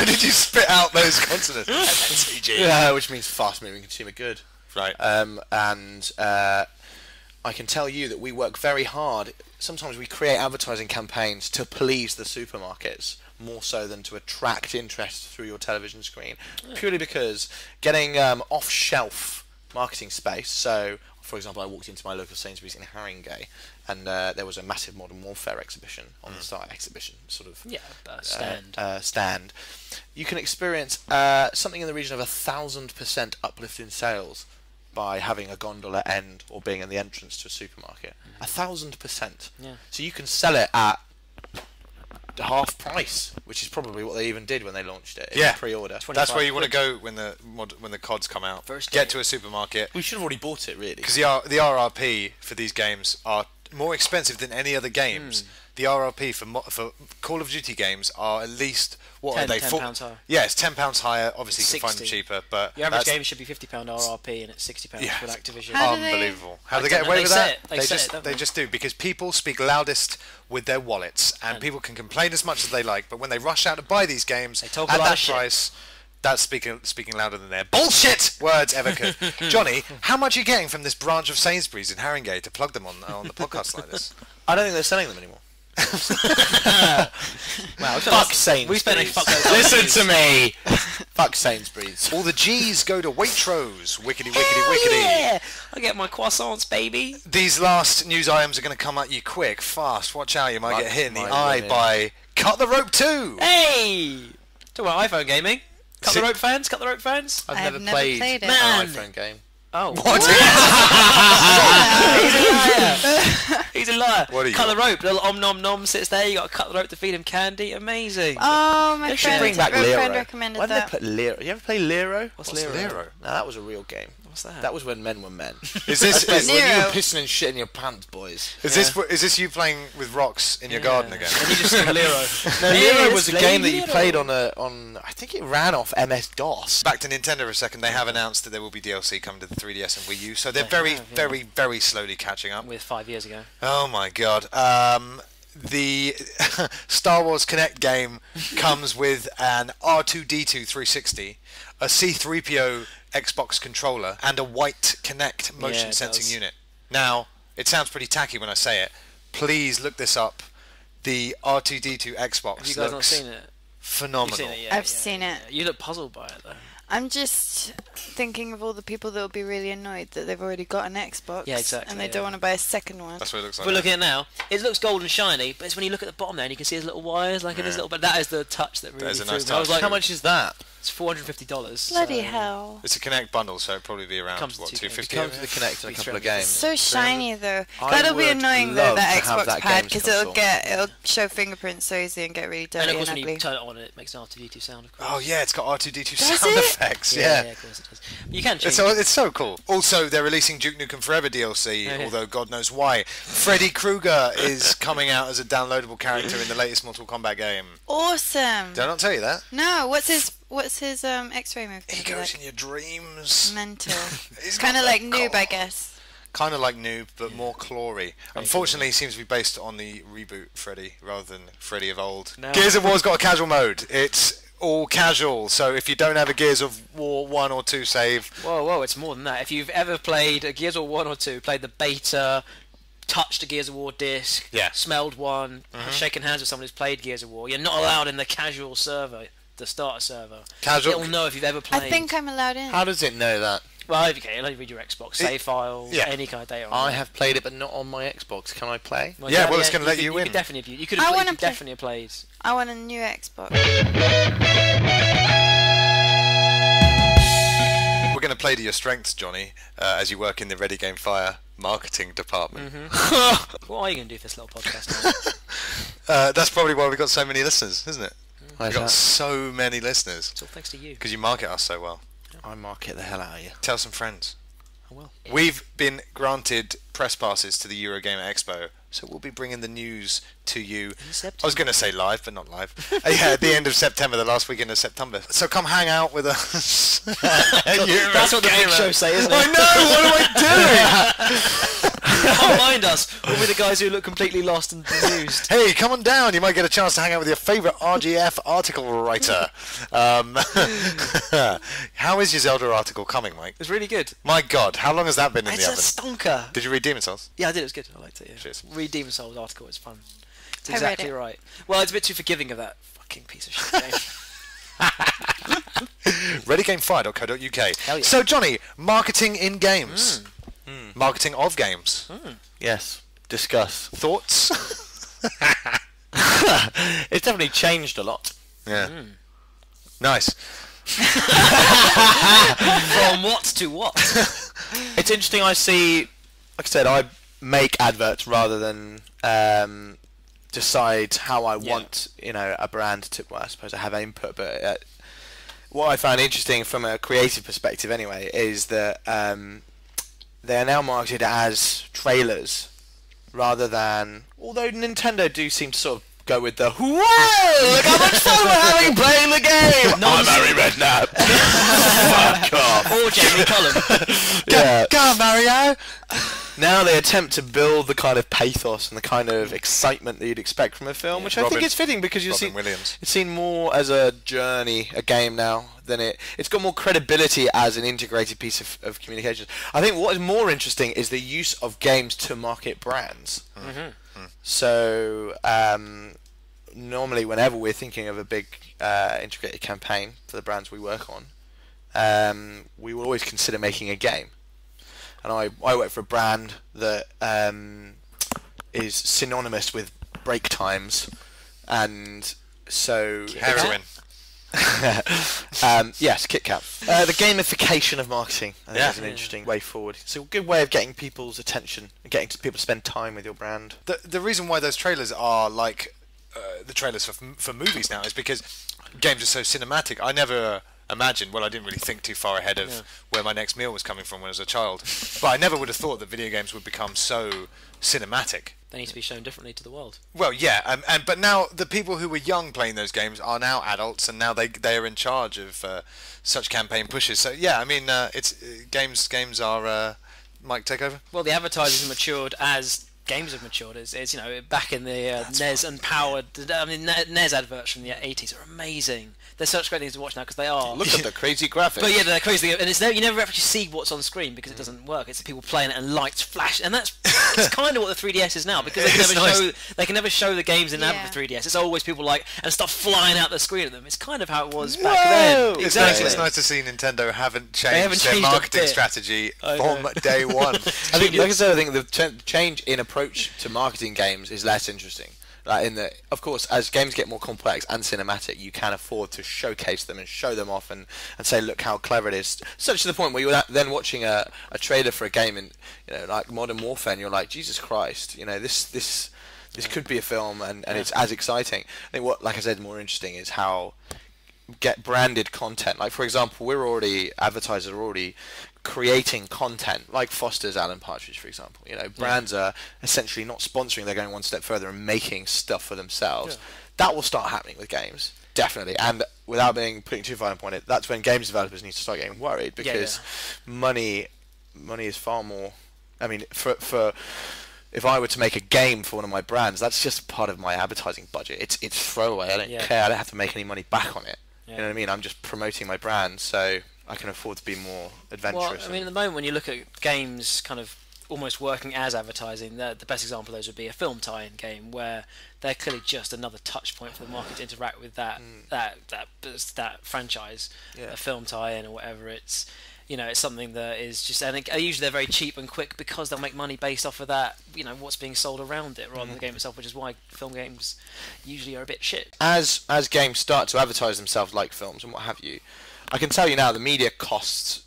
did you spit out those consonants? FMCG. Which means fast-moving consumer good. Right. And I can tell you that we work very hard. Sometimes we create advertising campaigns to please the supermarkets more so than to attract interest through your television screen, purely because getting off-shelf marketing space. So, for example, I walked into my local Sainsbury's in Haringey, and there was a massive Modern Warfare exhibition on the side. Stand. You can experience something in the region of 1,000% uplift in sales by having a gondola end or being in the entrance to a supermarket. 1,000%. Yeah. So you can sell it at half price, which is probably what they even did when they launched it. Yeah. Pre-order. That's where you want to go when the CODs come out. Get to a supermarket. We should have already bought it, really. Because the RRP for these games are more expensive than any other games. The RRP for Call of Duty games are at least are they? £10 higher. Yeah, it's £10 higher. Obviously, you can find them cheaper, but the average game should be £50 RRP, and it's £60 with Activision. Unbelievable. How do they get away with that? They just do, because people speak loudest with their wallets, and people can complain as much as they like, but when they rush out to buy these games at that price, that's speaking louder than their bullshit words ever could. Johnny, how much are you getting from this branch of Sainsbury's in Haringey to plug them on the podcast like this? I don't think they're selling them anymore. Wow, fuck Sainsbury's. We spent a fuck Listen to me. Fuck Sainsbury's. All the G's go to Waitrose. Wickety, wickety, wickety. Yeah. I get my croissants, baby. These last news items are going to come at you quick, fast. Watch out, you might get hit in the eye by Cut the Rope 2. Hey! Talk about iPhone gaming. Cut the Rope fans? Cut the Rope fans? I've never never played it. an Man. iPhone game. Oh. What? He's a liar. What are you Cut the got? rope. Little om nom nom sits there. You got to cut the rope to feed him candy. Amazing. Oh, my They should friend, bring back my Lero. friend recommended Why did that. they put Lero? You ever play Lero? What's Lero? No, that was a real game. What's that? That was when men were men. Is this That's when you Nero. were pissing and shit in your pants, boys. is this you playing with rocks in your garden again? And you just sing Lero. No, Lero was a Let's game play that you Lero. played on I think it ran off MS-DOS. Back to Nintendo for a second. They have announced that there will be DLC coming to the 3DS and Wii U, so they're They very, have, yeah. very, very slowly catching up. With 5 years ago. Oh my god. The Star Wars Kinect game comes with an R2-D2 360, a C-3PO Xbox controller, and a white Kinect motion it sensing does. unit. Now, it sounds pretty tacky when I say it. Please look this up. The R2-D2 Xbox Have you guys not looks seen it? phenomenal. You've seen it, yeah, I've seen it. Yeah. You look puzzled by it, though. I'm just thinking of all the people that will be really annoyed that they've already got an Xbox. Yeah, exactly, And they yeah. don't want to buy a second one. That's what it looks like. We're looking at it now. It looks gold and shiny, but it's when you look at the bottom there and you can see his little wires, like in his little. But that is the touch that really That is a threw nice me. I was touch. like, How much is that? It's $450. Bloody so hell. It's a Kinect bundle, so it'd probably be around, Comes what, to 250? 250? Come to the Kinect in a Be couple of 300. games. So shiny though. I That'll be would annoying though, love that to have Xbox that pad, games because console. it'll show fingerprints so easy and get really dirty And of and, course, when ugly. you turn it on, it makes an R2D2 sound, of course. Oh yeah, it's got R2-D2 Does sound it? effects. Yeah, of course it does. You can change. It's so cool. Also, they're releasing Duke Nukem Forever DLC, Oh, yeah. although God knows why. Freddy Krueger is coming out as a downloadable character in the latest Mortal Kombat game. Awesome. Did I not tell you that? No, what's his X-ray move? He gonna be goes like? in your dreams. Mental. He's Kind of got like the Noob, I claw. guess. Kind of like Noob, but more clawy. Unfortunately, it seems to be based on the reboot Freddy rather than Freddy of old. No. Gears of War's got a casual mode. It's all casual, so if you don't have a Gears of War 1 or 2 save, Whoa, it's more than that. If you've ever played a Gears of War 1 or 2, played the beta, touched a Gears of War disc, Yeah. smelled one, shaken hands with someone who's played Gears of War, you're not allowed in the casual server, the starter server. Casual- It'll know if you've ever played. I think I'm allowed in. How does it know that? Well, okay, let me read your Xbox save files, yeah. any kind of data. On I it. have played it, but not on my Xbox. Can I play? Yeah, well, it's gonna let you could in. Definitely, you could I have wanna played, play- definitely have played. I want a new Xbox. we're going to play to your strengths, Johnny, as you work in the Ready Game Fire marketing department. What are you going to do for this little podcast now? That's probably why we've got so many listeners, isn't it? Why We've is got that? so many listeners It's all thanks to you. because you market us so well. I market the hell out of you. Tell some friends. I will. We've been granted press passes to the Eurogamer Expo, so we'll be bringing the news to you. I was going to say live, but not live. Yeah, at the end of September, the last weekend of September. So come hang out with us. That's what the big show say, isn't it? I know. What am I doing? Come find us. We'll be the guys who look completely lost and bemused. Hey, come on down. You might get a chance to hang out with your favourite RGF article writer. How is your Zelda article coming, Mike? It's really good. My God, how long has that been in It's the a oven? stonker. Did you read Demon's Souls? Yeah, I did. It was good. I liked it. Yeah. Cheers. Read Demon Souls article. It's fun. It's I read exactly it. right. Well, it's a bit too forgiving of that fucking piece of shit game. ReadyGameFire.co.uk. Hell yeah. So, Johnny, marketing in games. Marketing of games. Yes. Discuss. Thoughts? It's definitely changed a lot. Yeah. Nice. From what to what? It's interesting. I see. Like I said, I make adverts rather than decide how I want, a brand to. Well, I suppose I have input, but what I found interesting from a creative perspective, anyway, is that they are now marketed as trailers rather than. Although Nintendo do seem to sort of go with the whoa, look how much fun we're having playing the game. I'm Harry Redknapp. Fuck off. Or Jeremy Cullum. Yeah. Go on, Mario! Now they attempt to build the kind of pathos and the kind of excitement that you'd expect from a film, which I think Robin- is fitting because you've Robin seen Williams. it's seen more as a journey, a game now than it's got more credibility as an integrated piece of communication. I think what is more interesting is the use of games to market brands. So normally, whenever we're thinking of a big integrated campaign for the brands we work on, we will always consider making a game. And I work for a brand that is synonymous with break times, and so Heroin. Yes, KitKat. The gamification of marketing, I think, is an interesting way forward. It's a good way of getting people's attention and getting people to spend time with your brand. The reason why those trailers are like the trailers for movies now is because games are so cinematic. I never imagined, well, I didn't really think too far ahead of where my next meal was coming from when I was a child, but I never would have thought that video games would become so cinematic. They need to be shown differently to the world. Well, yeah, but now the people who were young playing those games are now adults, and now they are in charge of such campaign pushes. So yeah, I mean, it's games are. Mike, take over. Well, the advertisers have matured as games have matured. It's back in the NES and powered. I mean, NES adverts from the 80s are amazing. They're such great things to watch now because they are. Look at the crazy graphics. But yeah, they're crazy, and it's you never actually see what's on screen because it doesn't work. It's people playing it and lights flash, and that's it's kind of what the 3DS is now because they can never show the games in the advert for 3DS. It's always people and stuff flying out the screen at them. It's kind of how it was back then. Exactly. It's nice to see Nintendo haven't changed their marketing strategy from day one. I think, like I said, I think the change in approach to marketing games is less interesting. Like of course, as games get more complex and cinematic, you can afford to showcase them and show them off and say, look how clever it is. Such to the point where you're then watching a trailer for a game in like Modern Warfare, and you're like, Jesus Christ, this could be a film, and it's as exciting. I think what, like I said, more interesting is how get branded content. Like for example, advertisers are already creating content like Foster's Alan Partridge, for example. Brands are essentially not sponsoring, they're going one step further and making stuff for themselves. That will start happening with games, definitely. And without putting too fine upon it, that's when games developers need to start getting worried, because money is far more. I mean, for if I were to make a game for one of my brands, that's just part of my advertising budget. It's throwaway. I don't care. I don't have to make any money back on it. You know what I mean? I'm just promoting my brand, so I can afford to be more adventurous. Well, I mean, at the moment, when you look at games kind of almost working as advertising, the best example of those would be a film tie-in game, where they're clearly just another touch point for the market to interact with that franchise, a film tie-in or whatever. It's it's something that is just, and usually they're very cheap and quick because they'll make money based off of that, what's being sold around it rather than the game itself, which is why film games usually are a bit shit. As games start to advertise themselves like films and what have you, I can tell you now the media costs,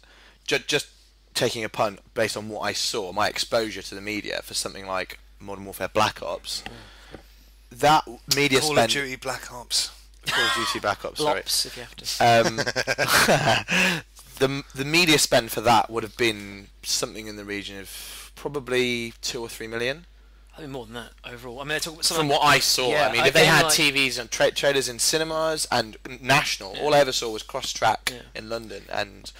just taking a punt based on what I saw, my exposure to the media for something like Modern Warfare Black Ops, that media Call spend... of Duty Black Ops. Call of Duty Black Ops, sorry. Lops, if you have to. The media spend for that would have been something in the region of probably 2 or 3 million. I think more than that overall. I mean, from what I saw, I mean, if they had TVs and trailers in cinemas and national, all I ever saw was Cross-Track in London and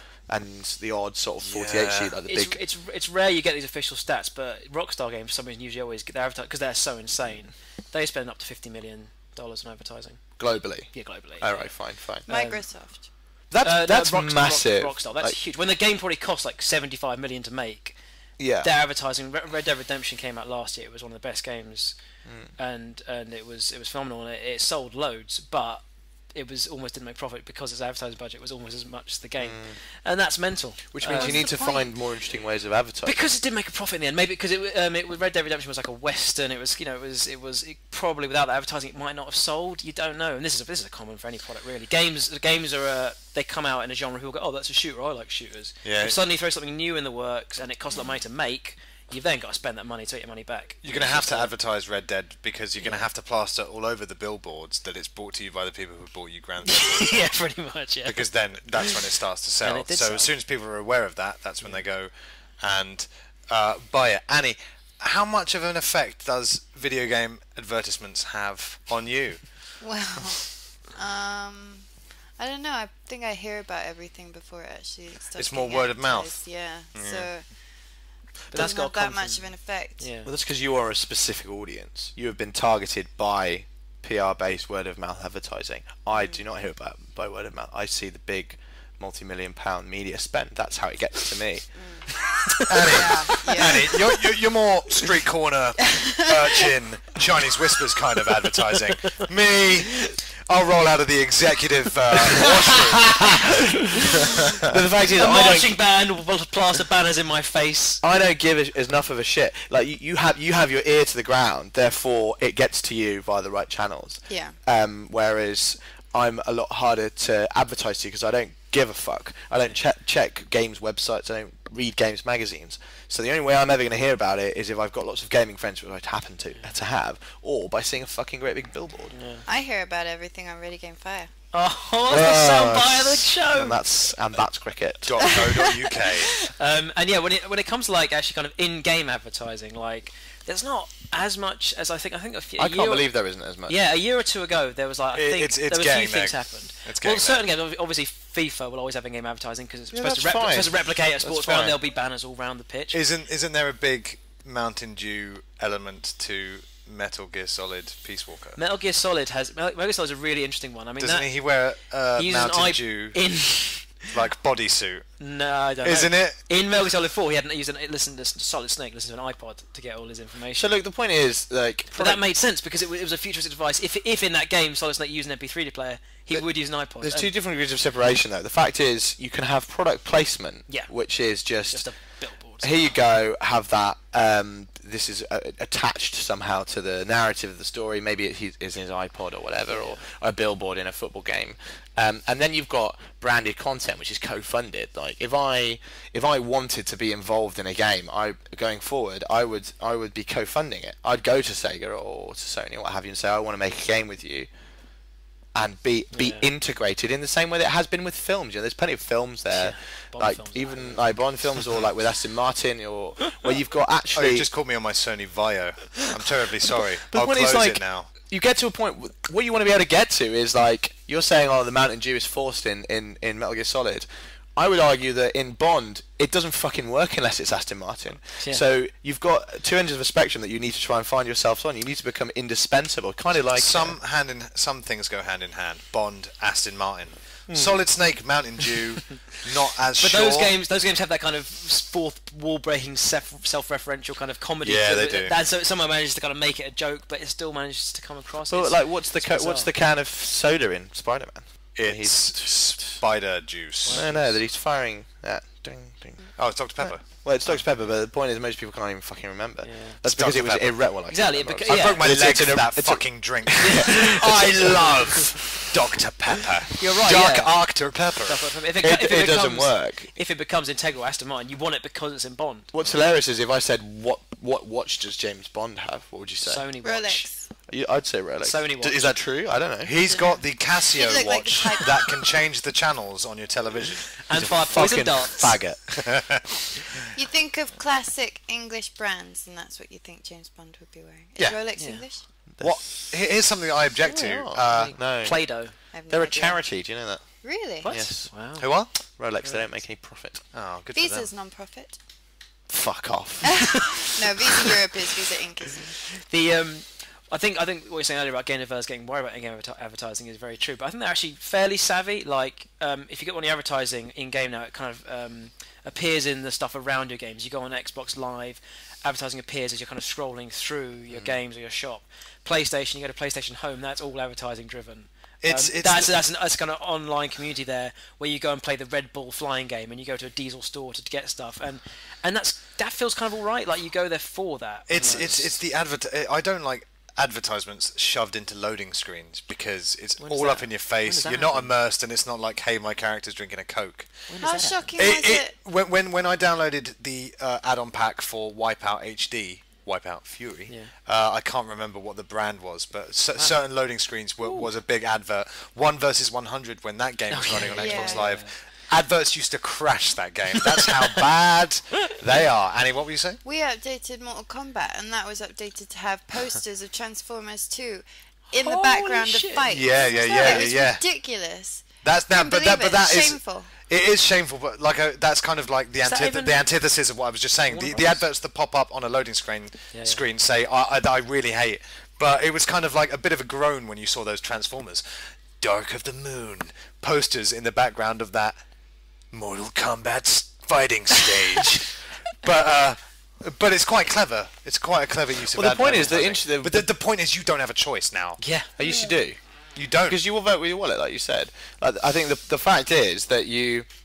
the odd sort of 48 sheet, like the big. It's rare you get these official stats, but Rockstar Games for some reason usually always get their advertising because they're so insane. They spend up to $50 million on advertising globally. Yeah, globally. All right, fine. Microsoft. That's massive. Rockstar, that's huge. When the game probably cost like $75 million to make, their advertising. Red Dead Redemption came out last year. It was one of the best games, and it was phenomenal. And it sold loads, but it was almost didn't make profit because its advertising budget was almost as much as the game, and that's mental. Which means you need to find more interesting ways of advertising. Because it didn't make a profit in the end. Maybe because Red Dead Redemption was like a western. It was probably without the advertising it might not have sold. You don't know. And this is a common for any product really. Games are they come out in a genre. People go, oh, that's a shooter. I like shooters. Yeah. If suddenly you throw something new in the works and it costs a lot of money to make, you've then got to spend that money to get your money back. You're going to have to advertise Red Dead because you're going to have to plaster all over the billboards that it's brought to you by the people who bought you Grand Theft Auto. Yeah, pretty much, yeah. Because then that's when it starts to sell. So as soon as people are aware of that, that's when they go and buy it. Annie, how much of an effect does video game advertisements have on you? Well, I don't know. I think I hear about everything before it actually starts. It's more word of mouth. Yeah. So... But that's got that much of an effect. Yeah. Well, that's because you are a specific audience. You have been targeted by PR-based word-of-mouth advertising. I do not hear about by word of mouth. I see the big multi-million-pound media spend. That's how it gets to me. Annie, you're more street corner, urchin, Chinese whispers kind of advertising. Me, I'll roll out of the executive washroom. But the fact is, a marching band will plaster banners in my face. I don't give enough of a shit. Like you have your ear to the ground, therefore it gets to you via the right channels. Yeah. Whereas I'm a lot harder to advertise to because I don't give a fuck. I don't check games websites. I don't read games magazines. So the only way I'm ever going to hear about it is if I've got lots of gaming friends, which I happen to have, or by seeing a fucking great big billboard. Yeah. I hear about everything on Ready Game Fire. Oh, the soundbite of the show. And that's cricket. .co.uk. And yeah, when it comes to like actually kind of in-game advertising, like there's not as much as I think. I can't believe there isn't as much. Yeah, a year or two ago there was like there was a few things happened. Well, certain games, obviously FIFA will always have in-game advertising because it's supposed to replicate a sports ground. There'll be banners all around the pitch. Isn't there a big Mountain Dew element to Metal Gear Solid Peace Walker? Metal Gear Solid is a really interesting one. I mean, doesn't he wear a Mountain Dew like bodysuit? No, I don't know. Isn't it? In Metal Gear Solid 4, he hadn't listened to Solid Snake, listened to an iPod to get all his information. So look, the point is, like, but that made sense because it was a futuristic device. If in that game Solid Snake used an MP3 player, he would use an iPod. There's two different degrees of separation, though. The fact is, you can have product placement, which is just a billboard. Here you go, have that. This is attached somehow to the narrative of the story. Maybe it is in his iPod or whatever, or a billboard in a football game. And then you've got branded content, which is co-funded. Like if I wanted to be involved in a game, going forward, I would be co-funding it. I'd go to Sega or to Sony or what have you and say, I want to make a game with you, and be integrated in the same way that it has been with films. You know, there's plenty of films there, like even like Bond films, or like with Aston Martin, or where you've got actually. Oh, you just called me on my Sony Vaio. I'm terribly sorry. But I'll close like, it now. You get to a point. What you want to be able to get to is like you're saying, oh, the Mountain Dew is forced in Metal Gear Solid. I would argue that in Bond, it doesn't fucking work unless it's Aston Martin. Yeah. So you've got two ends of a spectrum that you need to try and find yourself on. You need to become indispensable, kind of like some things go hand in hand. Bond, Aston Martin, Solid Snake, Mountain Dew, not as. But those games have that kind of fourth wall-breaking, self-referential kind of comedy. Yeah, they do. And so someone manages to kind of make it a joke, but it still manages to come across. Well, like what's the can of soda in Spider-Man? It's spider juice. No, that he's firing that. Ding, ding. Oh, it's Dr. Pepper. Well, it's Dr. Pepper, but the point is most people can't even fucking remember. Yeah. That's because it was irrelevant. Exactly. I broke my legs in that fucking drink. I love Dr. Pepper. You're right. Dark Arctic Pepper. If it doesn't work. If it becomes integral Aston Martin, you want it because it's in Bond. What's hilarious is if I said what watch does James Bond have? What would you say? Sony watch. Rolex. I'd say Rolex. Sony watch. Is that true? I don't know. He's got the Casio watch that can change the channels on your television. And fire poison darts. Faggot. You think of classic English brands, and that's what you think James Bond would be wearing. Is Rolex English? What? Here's something that I object to. No. Play-Doh. They're a charity. Do you know that? Really? What? Yes. Wow. Who are? Rolex. They don't make any profit. Oh, good Visa's for them. non-profit. Fuck off. No, Visa Europe is, Visa Inc. isn't. I think what you're saying earlier about game developers getting worried about in-game advertising is very true. But I think they're actually fairly savvy. Like, if you get one of the advertising in-game now, it kind of appears in the stuff around your games. You go on Xbox Live, advertising appears as you're kind of scrolling through your games or your shop. PlayStation, you go to PlayStation Home, that's all advertising driven. That's a kind of online community there where you go and play the Red Bull flying game, and you go to a diesel store to get stuff, and that feels kind of all right. Like you go there for that. It's the I don't like advertisements shoved into loading screens because it's all up in your face. You're not immersed, and it's not like, hey, my character's drinking a Coke. How shocking was it? When I downloaded the add-on pack for Wipeout HD, Wipeout Fury, I can't remember what the brand was, but certain loading screens was a big advert. 1 versus 100 when that game was running on Xbox Live. Adverts used to crash that game. That's how bad they are. Annie, what were you saying? We updated Mortal Kombat, and that was updated to have posters of Transformers 2 in the background of fights. Yeah. It was ridiculous. That's now, but that is shameful. It is shameful, but like that's kind of like the antithesis of what I was just saying. The adverts that pop up on a loading screen say I really hate. But it was kind of like a bit of a groan when you saw those Transformers, Dark of the Moon posters in the background of that Mortal Kombat fighting stage. But it's quite clever. It's quite a clever use of. Well, the point is but the point is you don't have a choice now. Yeah, I used to do. You don't. Because you will vote with your wallet, like you said. I think the fact is that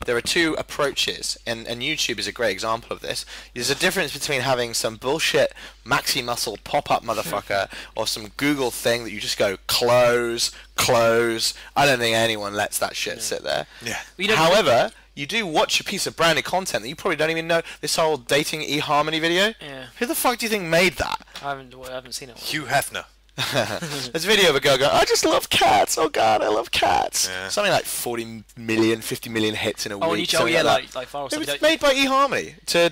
there are two approaches, and YouTube is a great example of this. There's a difference between having some bullshit maxi muscle pop-up motherfucker or some Google thing that you just go close. I don't think anyone lets that shit sit there. Yeah. However, you do watch a piece of branded content that you probably don't even know. This whole dating eHarmony video. Yeah. Who the fuck do you think made that? I haven't seen it. Hugh Hefner. There's a video of a girl going, I just love cats. Oh God, I love cats. Yeah. Something like 40 million, 50 million hits in a week. Oh, yeah, like it was made by eHarmony to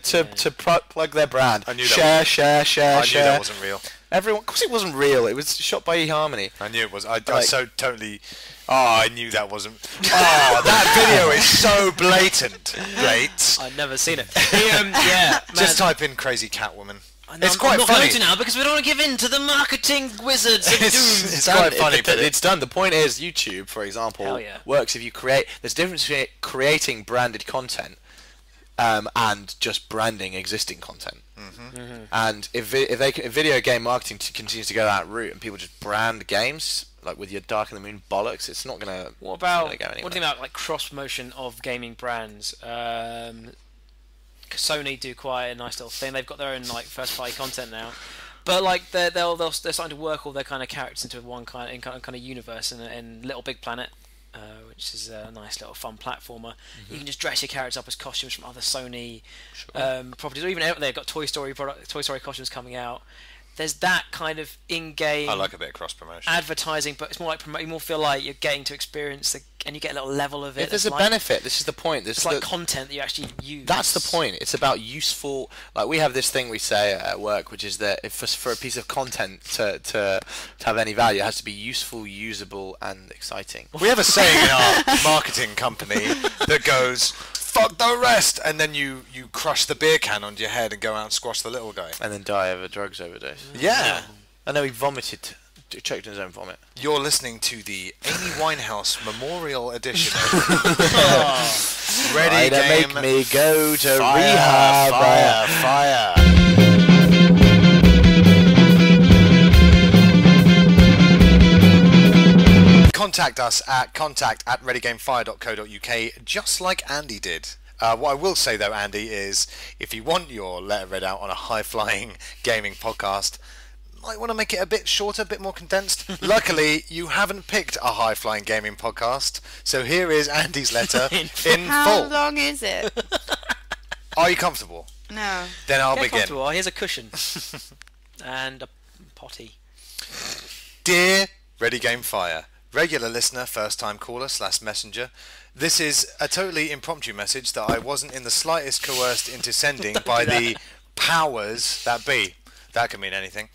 plug their brand. I knew share. I knew that wasn't real. Everyone, of course it wasn't real. It was shot by eHarmony. I knew it was. I so totally. Oh, I knew that wasn't. Oh, that video is so blatant. I've never seen it. Yeah, just type in crazy Catwoman. It's quite funny. I'm not going to now because we don't want to give in to the marketing wizards of doom. It's quite funny, but it's done. The point is, YouTube, for example, works if you create. There's a difference between creating branded content and just branding existing content. And if video game marketing continues to go that route and people just brand games like with your Dark in the Moon bollocks, it's not going to. What do you think about like cross promotion of gaming brands? Sony do quite a nice little thing. They've got their own like first party content now, but like they're starting to work all their kind of characters into one kind of universe in Little Big Planet, which is a nice little fun platformer. You can just dress your characters up as costumes from other Sony properties, or even they've got Toy Story costumes coming out. There's that kind of in-game. I like a bit of cross-promotion. Advertising, but it's more like you more feel like you're getting to experience and you get a little level of it. If there's a benefit, this is the point. It's like content that you actually use. That's the point. It's about useful. Like we have this thing we say at work, which is that if for a piece of content to have any value, it has to be useful, usable, and exciting. We have a saying in our marketing company that goes, fuck the rest, and then you crush the beer can onto your head and go out and squash the little guy. And then die of a drugs overdose. Yeah. I know he vomited, choked in his own vomit. You're listening to the Amy Winehouse Memorial Edition of Ready Game. Make me go to rehab. Fire. Contact us at contact@readygamefire.co.uk, just like Andy did. What I will say though, Andy, is if you want your letter read out on a high-flying gaming podcast, might want to make it a bit shorter, a bit more condensed. Luckily, you haven't picked a high-flying gaming podcast, so here is Andy's letter in full. How long is it? Are you comfortable? No. Then I'll begin. Here's a cushion and a potty. Dear Ready Game Fire, regular listener, first-time caller / messenger. This is a totally impromptu message that I wasn't in the slightest coerced into sending by the powers that be. That could mean anything.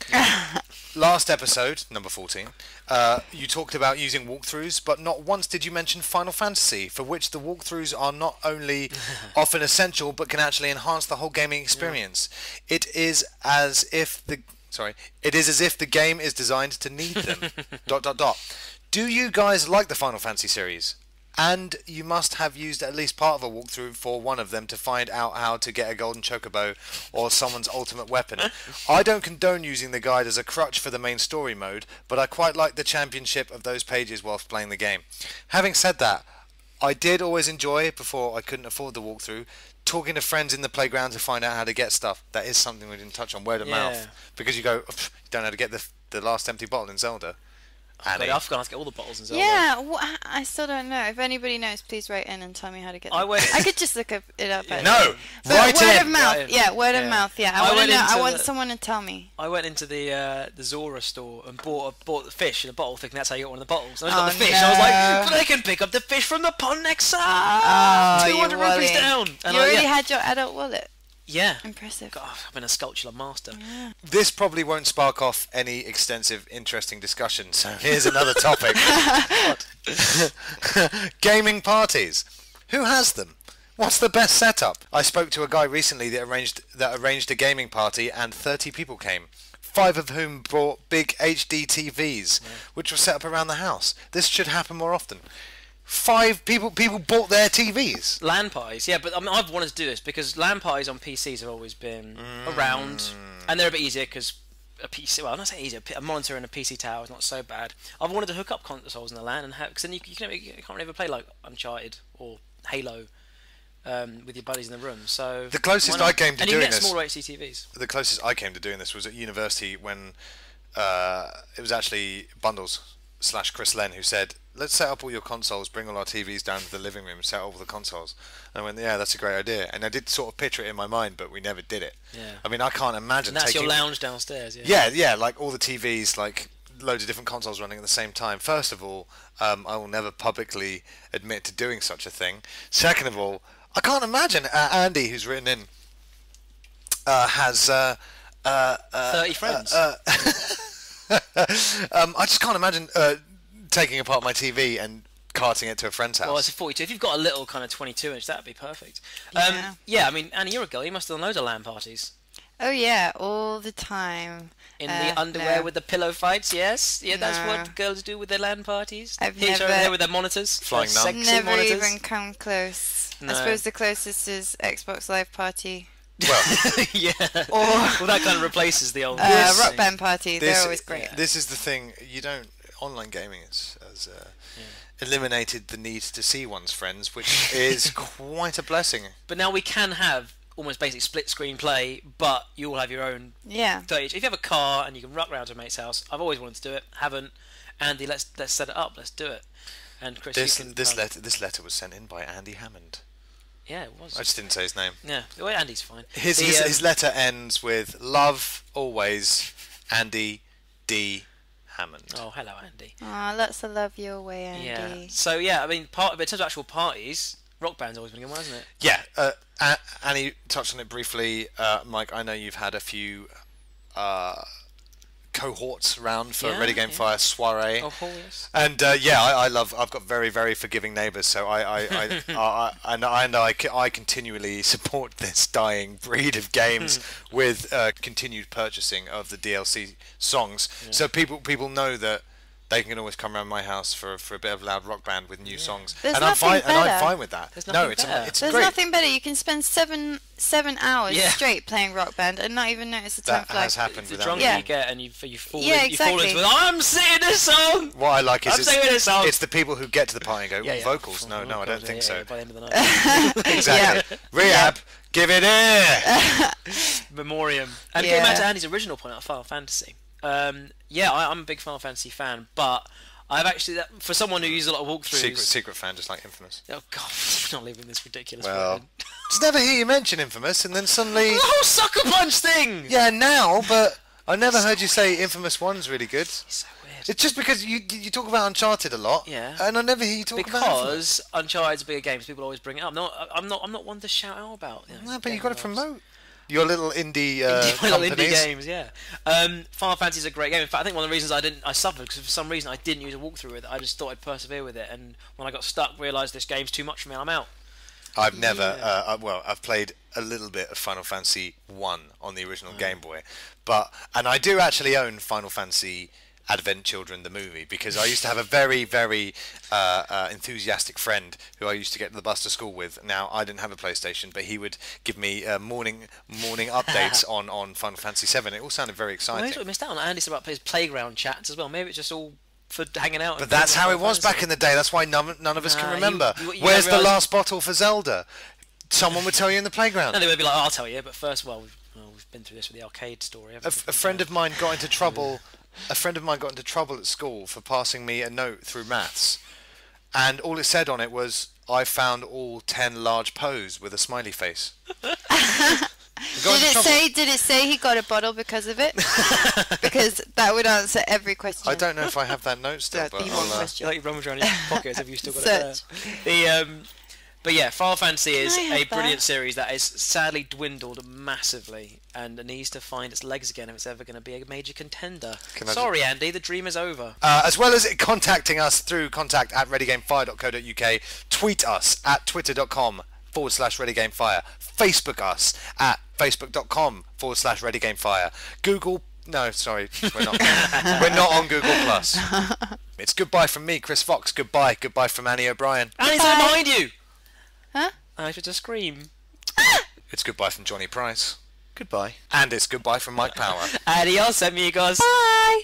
Last episode, number 14, you talked about using walkthroughs, but not once did you mention Final Fantasy, for which the walkthroughs are not only often essential, but can actually enhance the whole gaming experience. It is as if the game is designed to need them. ... Do you guys like the Final Fantasy series? And you must have used at least part of a walkthrough for one of them to find out how to get a golden chocobo or someone's ultimate weapon. I don't condone using the guide as a crutch for the main story mode, but I quite like the championship of those pages whilst playing the game. Having said that, I did always enjoy, before I couldn't afford the walkthrough, talking to friends in the playground to find out how to get stuff. That is something we didn't touch on, word of mouth. Because you go, you don't know how to get the last empty bottle in Zelda. But I've got to get all the bottles in Zelda. Yeah, I still don't know. If anybody knows, please write in and tell me how to get them. I could just look it up. No, write word in. of mouth. Yeah, word of mouth. Yeah, I want someone to tell me. I went into the Zora store and bought the fish in a bottle, thinking that's how you get one of the bottles. And I got the fish. And I was like, but I can pick up the fish from the pond next side. 200 rupees down. And you already had your adult wallet. Yeah. Impressive. God, I've been a sculptural master. Yeah. This probably won't spark off any extensive, interesting discussion, so here's another topic. Gaming parties. Who has them? What's the best setup? I spoke to a guy recently that arranged a gaming party and 30 people came. 5 of whom brought big HD TVs, which were set up around the house. This should happen more often. 5 people bought their TVs. LAN parties, yeah, but I mean, I've wanted to do this because LAN parties on PCs have always been around, and they're a bit easier because a PC. Well, I'm not saying easy. A monitor and a PC tower is not so bad. I've wanted to hook up consoles in the LAN and have, because then you can't really ever play like Uncharted or Halo with your buddies in the room. So the closest I came to doing this, small HD TVs. The closest I came to doing this was at university when it was actually Bundles/Chris Len who said, let's set up all your consoles, bring all our TVs down to the living room, set up all the consoles. And I went, yeah, that's a great idea. And I did sort of picture it in my mind, but we never did it. Yeah. I mean, I can't imagine and that's taking... your lounge downstairs, yeah. Yeah, like all the TVs, like loads of different consoles running at the same time. First of all, I will never publicly admit to doing such a thing. Second of all, I can't imagine Andy, who's written in, has... 30 friends. I just can't imagine... taking apart my TV and carting it to a friend's house. Well, it's a 42. If you've got a little kind of 22-inch, that'd be perfect. I mean, Annie, you're a girl. You must have done loads of LAN parties. Oh yeah, all the time. In the underwear with the pillow fights, yes? Yeah, that's what girls do with their LAN parties. I've Hitch never... over there with their monitors. Flying nun. Never monitors. even come close. No. I suppose the closest is Xbox Live Party. Well, yeah. Or that kind of replaces the old Rock Band Party. They're always great. This is the thing. You don't... Online gaming has eliminated the need to see one's friends, which is quite a blessing. But now we can have almost basic split screen play, but you all have your own 30. If you have a car and you can ruck around to a mate's house, I've always wanted to do it. Haven't. Andy, let's set it up. Let's do it. And Chris, this letter was sent in by Andy Hammond. Yeah, it was. I just didn't say his name. Yeah, well, Andy's fine. His letter ends with "Love always, Andy D. Hammond." Oh, hello, Andy. Oh, lots of love your way, Andy. Yeah. So yeah, I mean, in terms of actual parties, Rock Band's always been a good one, hasn't it? Yeah. Annie touched on it briefly. Mike, I know you've had a few cohorts round for Ready Game Fire soiree. Oh, yes. And I've got very, very forgiving neighbours, so I continually support this dying breed of games with continued purchasing of the DLC songs. Yeah. So people know that they can always come around my house for a bit of loud Rock Band with new songs. There's I'm fine with that. It's There's great. Nothing better. You can spend seven hours straight playing Rock Band and not even notice the time flies. That has happened. The drunker you get and you fall exactly. into I'm singing this song. What I like is it's the people who get to the party and go, vocals? No, I don't think so. By the end of the night. Exactly. Rehab, give it air. Memoriam. And getting back to Andy's original point about Final Fantasy. I'm a big Final Fantasy fan, but I've actually, for someone who uses a lot of walkthroughs... Secret fan, just like Infamous. Oh, God, I'm not leaving this ridiculous... Well, just never hear you mention Infamous, and then suddenly... The whole Sucker Punch thing! Yeah, now, but I never heard you say Infamous 1's really good. It's so weird. It's just because you talk about Uncharted a lot, and I never hear you talk about Infamous. Because Uncharted's a bigger game, so people always bring it up. I'm not one to shout out about. No, but you've got to promote your little indie games, yeah. Final Fantasy is a great game. In fact, I think one of the reasons I suffered because for some reason I didn't use a walkthrough with it. I just thought I'd persevere with it, and when I got stuck, realised this game's too much for me. I'm out. I've never. I've played a little bit of Final Fantasy 1 on the original Game Boy, and I do actually own Final Fantasy Advent Children the movie, because I used to have a very, very enthusiastic friend who I used to get the bus to school with. Now, I didn't have a PlayStation, but he would give me morning updates on Final Fantasy 7. It all sounded very exciting. Well, we missed out on Andy said about his playground chats as well. Maybe it's just all for hanging out. But that's how it was back in the day. That's why none of us can remember. Where's the last bottle for Zelda? Someone would tell you in the playground. No, they would be like, I'll tell you, but first, we've been through this with the arcade story. A friend of mine got into trouble... A friend of mine got into trouble at school for passing me a note through maths, and all it said on it was, "I found all 10 large Poes with a smiley face." Did it say he got a bottle because of it? Because that would answer every question. I don't know if I have that note still, but you like rummage around your pockets if you still got it there. But yeah, Final Fantasy is a brilliant series that is sadly dwindled massively and needs to find its legs again if it's ever going to be a major contender. Sorry, Andy, the dream is over. As well as contacting us through contact@readygamefire.co.uk, tweet us at twitter.com/readygamefire, Facebook us at facebook.com/readygamefire, Google... No, sorry, we're not. We're not on Google+. It's goodbye from me, Chris Fox. Goodbye from Annie O'Brien. Annie's behind you! Huh? I should just scream. It's goodbye from Jonny Price. Goodbye. And it's goodbye from Mike Power. Adios, amigos. Bye.